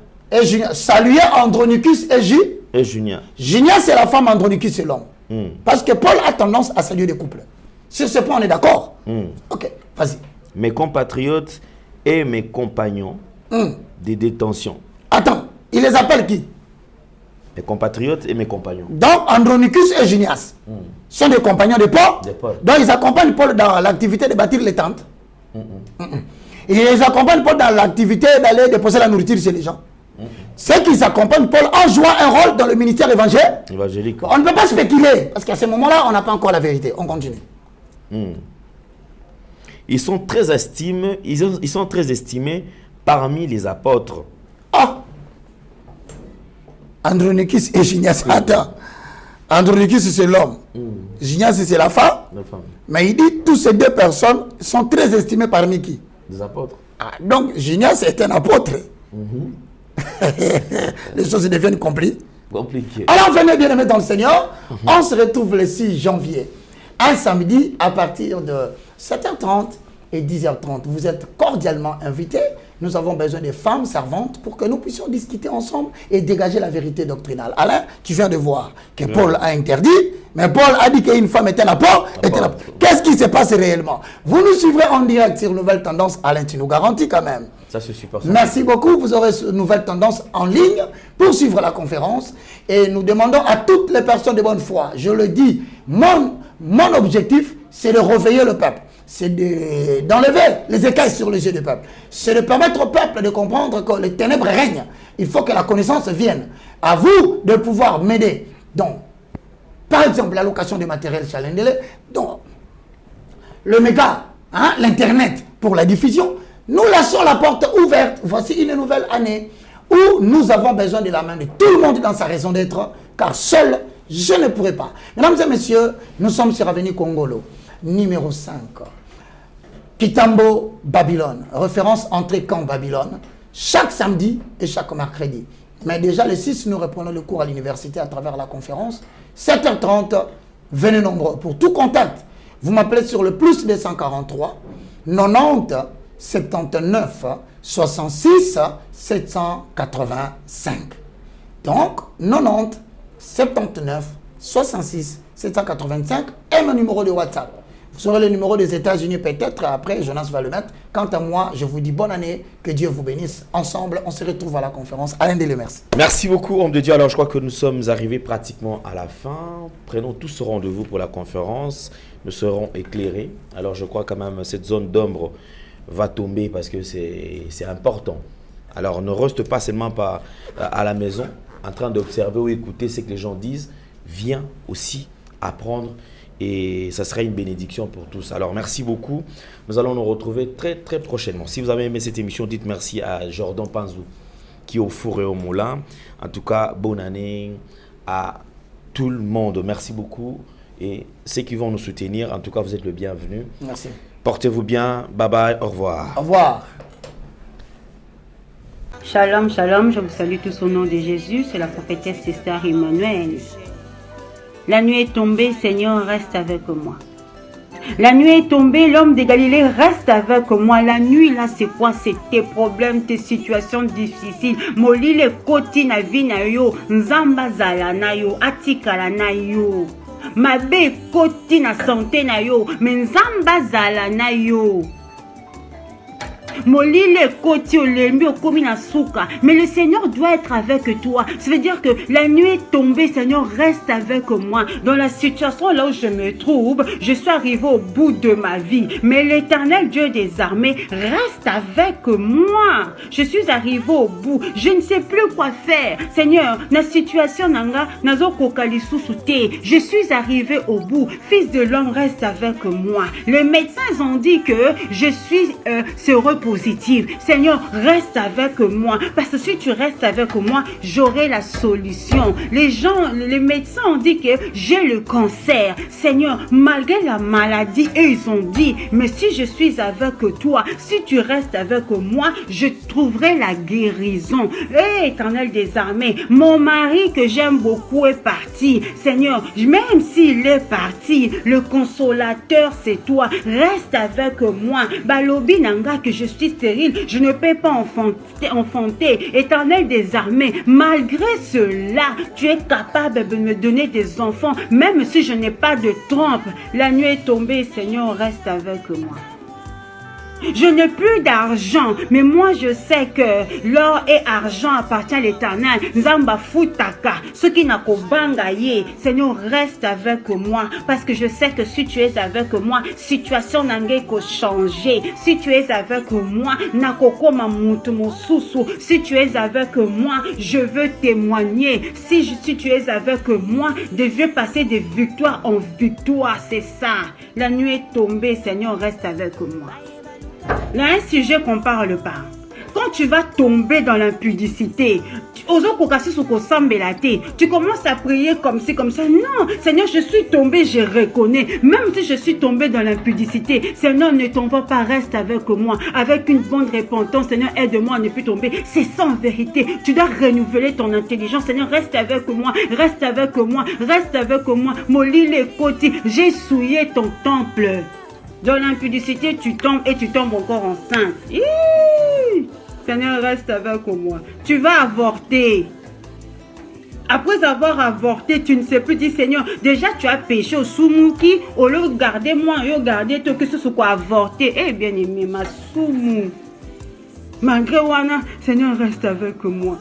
Saluez Andronicus et Junia. Junia, c'est la femme, Andronicus, c'est l'homme. Parce que Paul a tendance à saluer les couples. Sur ce point, on est d'accord? Ok, vas-y. Mes compatriotes et mes compagnons de détention. Attends, il les appelle qui? Mes compatriotes et mes compagnons. Donc, Andronicus et Junias sont des compagnons de Paul. Donc, ils accompagnent Paul dans l'activité de bâtir les tentes. Et ils accompagnent Paul dans l'activité d'aller déposer la nourriture chez les gens. Ceux qui accompagnent Paul ont joué un rôle dans le ministère évangélique. On ne peut pas spéculer, parce qu'à ce moment-là, on n'a pas encore la vérité. On continue. Ils sont très estimés, ils sont très estimés parmi les apôtres. Andronicus et Junias. Attends. Andronicus, c'est l'homme. Junias, c'est la femme. Mais il dit tous ces deux personnes sont très estimées parmi qui? Des apôtres. Donc, Junias est un apôtre. Les choses deviennent compliquées. Alors, venez bien aimés dans le Seigneur. On se retrouve le 6 janvier, un samedi, à partir de 7h30 et 10h30. Vous êtes cordialement invités. Nous avons besoin de femmes servantes pour que nous puissions discuter ensemble et dégager la vérité doctrinale. Alain, tu viens de voir que Paul a interdit, mais Paul a dit qu'une femme est un apôtre. Qu'est-ce qui se passe réellement? Vous nous suivrez en direct sur Nouvelle Tendance. Alain, tu nous garantis quand même Ça, c'est super. Merci beaucoup. Vous aurez une nouvelle tendance en ligne pour suivre la conférence. Et nous demandons à toutes les personnes de bonne foi, je le dis, mon objectif, c'est de réveiller le peuple. C'est d'enlever les écailles sur les yeux du peuple. C'est de permettre au peuple de comprendre que les ténèbres règnent. Il faut que la connaissance vienne. À vous de pouvoir m'aider. Donc, par exemple, l'allocation des matériels Chalendele, donc, le méga, hein, l'Internet pour la diffusion, nous laissons la porte ouverte. Voici une nouvelle année où nous avons besoin de la main de tout le monde dans sa raison d'être, car seul, je ne pourrais pas. Mesdames et messieurs, nous sommes sur Avenue Congolo, numéro 5. Kitambo, Babylone. Référence entrée camp Babylone. Chaque samedi et chaque mercredi. Mais déjà, le 6, nous reprenons le cours à l'université à travers la conférence. 7h30, venez nombreux. Pour tout contact, vous m'appelez sur le plus 243 90 79 66 785. Donc, 90 79 66 785 est mon numéro de WhatsApp. Vous aurez le numéro des États-Unis peut-être, après Jonas va le mettre. Quant à moi, je vous dis bonne année, que Dieu vous bénisse. Ensemble, on se retrouve à la conférence. Alain Dele, merci. Merci beaucoup, homme de Dieu. Alors, je crois que nous sommes arrivés pratiquement à la fin. Prenons tous ce rendez-vous pour la conférence. Nous serons éclairés. Alors, je crois quand même cette zone d'ombre va tomber parce que c'est important. Alors, ne reste pas seulement à la maison en train d'observer ou écouter ce que les gens disent. Viens aussi apprendre. Et ça sera une bénédiction pour tous. Alors, merci beaucoup. Nous allons nous retrouver très, très prochainement. Si vous avez aimé cette émission, dites merci à Jordan Panzou, qui est au four et au moulin. En tout cas, bonne année à tout le monde. Merci beaucoup. Et ceux qui vont nous soutenir, en tout cas, vous êtes le bienvenu. Merci. Portez-vous bien. Bye bye. Au revoir. Au revoir. Shalom, shalom. Je vous salue tous au nom de Jésus. C'est la prophétesse Esther Emmanuel. La nuit est tombée, Seigneur, reste avec moi. La nuit est tombée, l'homme de Galilée, reste avec moi. La nuit, là, c'est quoi? C'est tes problèmes, tes situations difficiles. Molile koti na vi na yo, nzamba zala na yo, atikala na yo. Mabe koti na santé na yo, mais nzamba zala na yo. Molile koti olembi okomi na souka. Mais le Seigneur doit être avec toi. Ça veut dire que la nuit est tombée, Seigneur, reste avec moi. Dans la situation là où je me trouve, je suis arrivé au bout de ma vie. Mais l'Éternel Dieu des armées reste avec moi. Je suis arrivé au bout. Je ne sais plus quoi faire. Seigneur, la situation nanga nazo kokali susute. Je suis arrivé au bout. Fils de l'homme, reste avec moi. Les médecins ont dit que je suis positive. Seigneur, reste avec moi. Parce que si tu restes avec moi, j'aurai la solution. Les médecins ont dit que j'ai le cancer. Seigneur, malgré la maladie, eux, ils ont dit, mais si je suis avec toi, si tu restes avec moi, je trouverai la guérison. Hé, Éternel des armées, mon mari que j'aime beaucoup est parti. Seigneur, même s'il est parti, le consolateur, c'est toi. Reste avec moi. Balobi nanga que je suis stérile, je ne peux pas enfanter. Éternel des armées, malgré cela, tu es capable de me donner des enfants, même si je n'ai pas de trompe. La nuit est tombée, Seigneur, reste avec moi. Je n'ai plus d'argent, mais moi je sais que l'or et argent appartient à l'Éternel. Nzamba futaka, ce qui n'a qu'au bangaye. Seigneur, reste avec moi, parce que je sais que si tu es avec moi, situation n'a qu'à changer. Si tu es avec moi, nakokoma mutu mosusu. Si tu es avec moi, je veux témoigner. Si tu es avec moi, je veux passer de victoire en victoire. C'est ça. La nuit est tombée, Seigneur, reste avec moi. Il y a un sujet qu'on parle pas. Quand tu vas tomber dans l'impudicité, tu commences à prier comme ci, comme ça. Non, Seigneur, je suis tombé, je reconnais. Même si je suis tombé dans l'impudicité, Seigneur, ne tombe pas, reste avec moi. Avec une bonne repentance, Seigneur, aide-moi à ne plus tomber. C'est ça en vérité. Tu dois renouveler ton intelligence. Seigneur, reste avec moi, reste avec moi, reste avec moi. Molli les côtés, j'ai souillé ton temple. Dans l'impudicité, tu tombes et tu tombes encore enceinte. Seigneur, reste avec moi. Tu vas avorter. Après avoir avorté, tu ne sais plus dire, Seigneur, déjà tu as péché au soumouki, au lieu de garder moi, au lieu de garder toi, que ce soit quoi avorter. Eh bien aimé, ma soumou. Malgré Wana, Seigneur, reste avec moi.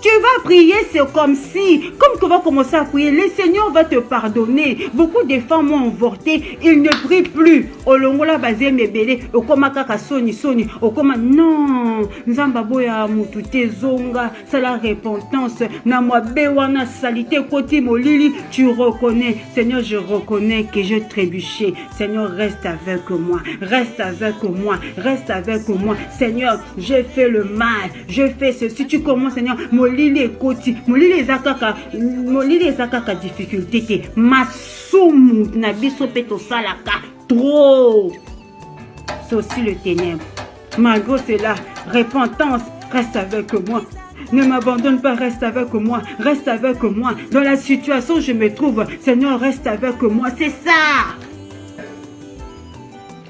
Tu vas prier, c'est comme si, comme tu vas commencer à prier, le Seigneur va te pardonner. Beaucoup de femmes ont avorté, ils ne prient plus. Olongola bazé mebele, okoma kaka soni, okoma non. Nzamba boya mutu te zonga, c'est la repentance. Na moi bewana salité koti molili, tu reconnais. Seigneur, je reconnais que je trébuché. Seigneur, reste avec moi, reste avec moi, reste avec moi. Seigneur, j'ai fait le mal, je fais ceci. Tu commences, Seigneur, molili koti, molili zakaka difficulté te. Masumu na biso peto salaka trop. C'est aussi le ténèbre. Malgré cela, repentance, reste avec moi. Ne m'abandonne pas, reste avec moi, reste avec moi. Dans la situation où je me trouve, Seigneur, reste avec moi. C'est ça.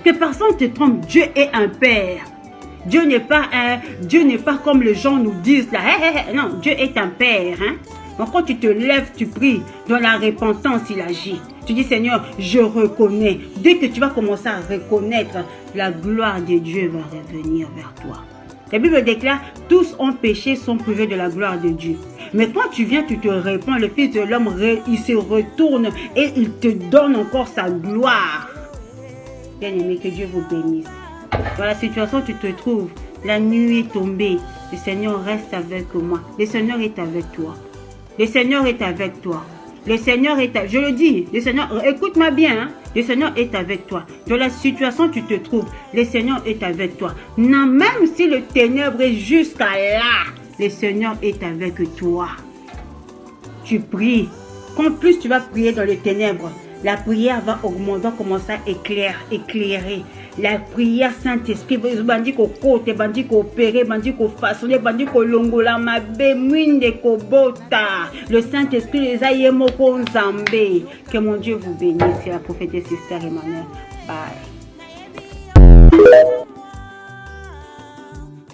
Que personne te trompe, Dieu est un Père. Dieu n'est pas comme les gens nous disent là. Non, Dieu est un Père. Hein? Donc quand tu te lèves, tu pries, dans la repentance, il agit. Tu dis, Seigneur, je reconnais. Dès que tu vas commencer à reconnaître, la gloire de Dieu va revenir vers toi. La Bible déclare, tous ont péché, sont privés de la gloire de Dieu. Mais quand tu viens, tu te répands, le Fils de l'homme, il se retourne et il te donne encore sa gloire. Bien-aimé, que Dieu vous bénisse. Dans la situation où tu te trouves, la nuit est tombée. Le Seigneur reste avec moi. Le Seigneur est avec toi. Le Seigneur est avec toi. Le Seigneur est avec... Je le dis, le Seigneur, écoute-moi bien. Hein? Le Seigneur est avec toi. Dans la situation où tu te trouves, le Seigneur est avec toi. Non, même si le ténèbre est jusqu'à là, le Seigneur est avec toi. Tu pries. Quand plus tu vas prier dans les ténèbres, la prière va augmenter, va commencer à éclairer. La prière Saint-Esprit, bandi ko kote, bandi ko opérer, bandi ko façonner, bandi ko longola mabe, mwinde ko bota. Le Saint-Esprit les a yemo ko nzambe. Que mon Dieu vous bénisse. C'est la prophétesse Sister Emmanuel. Bye.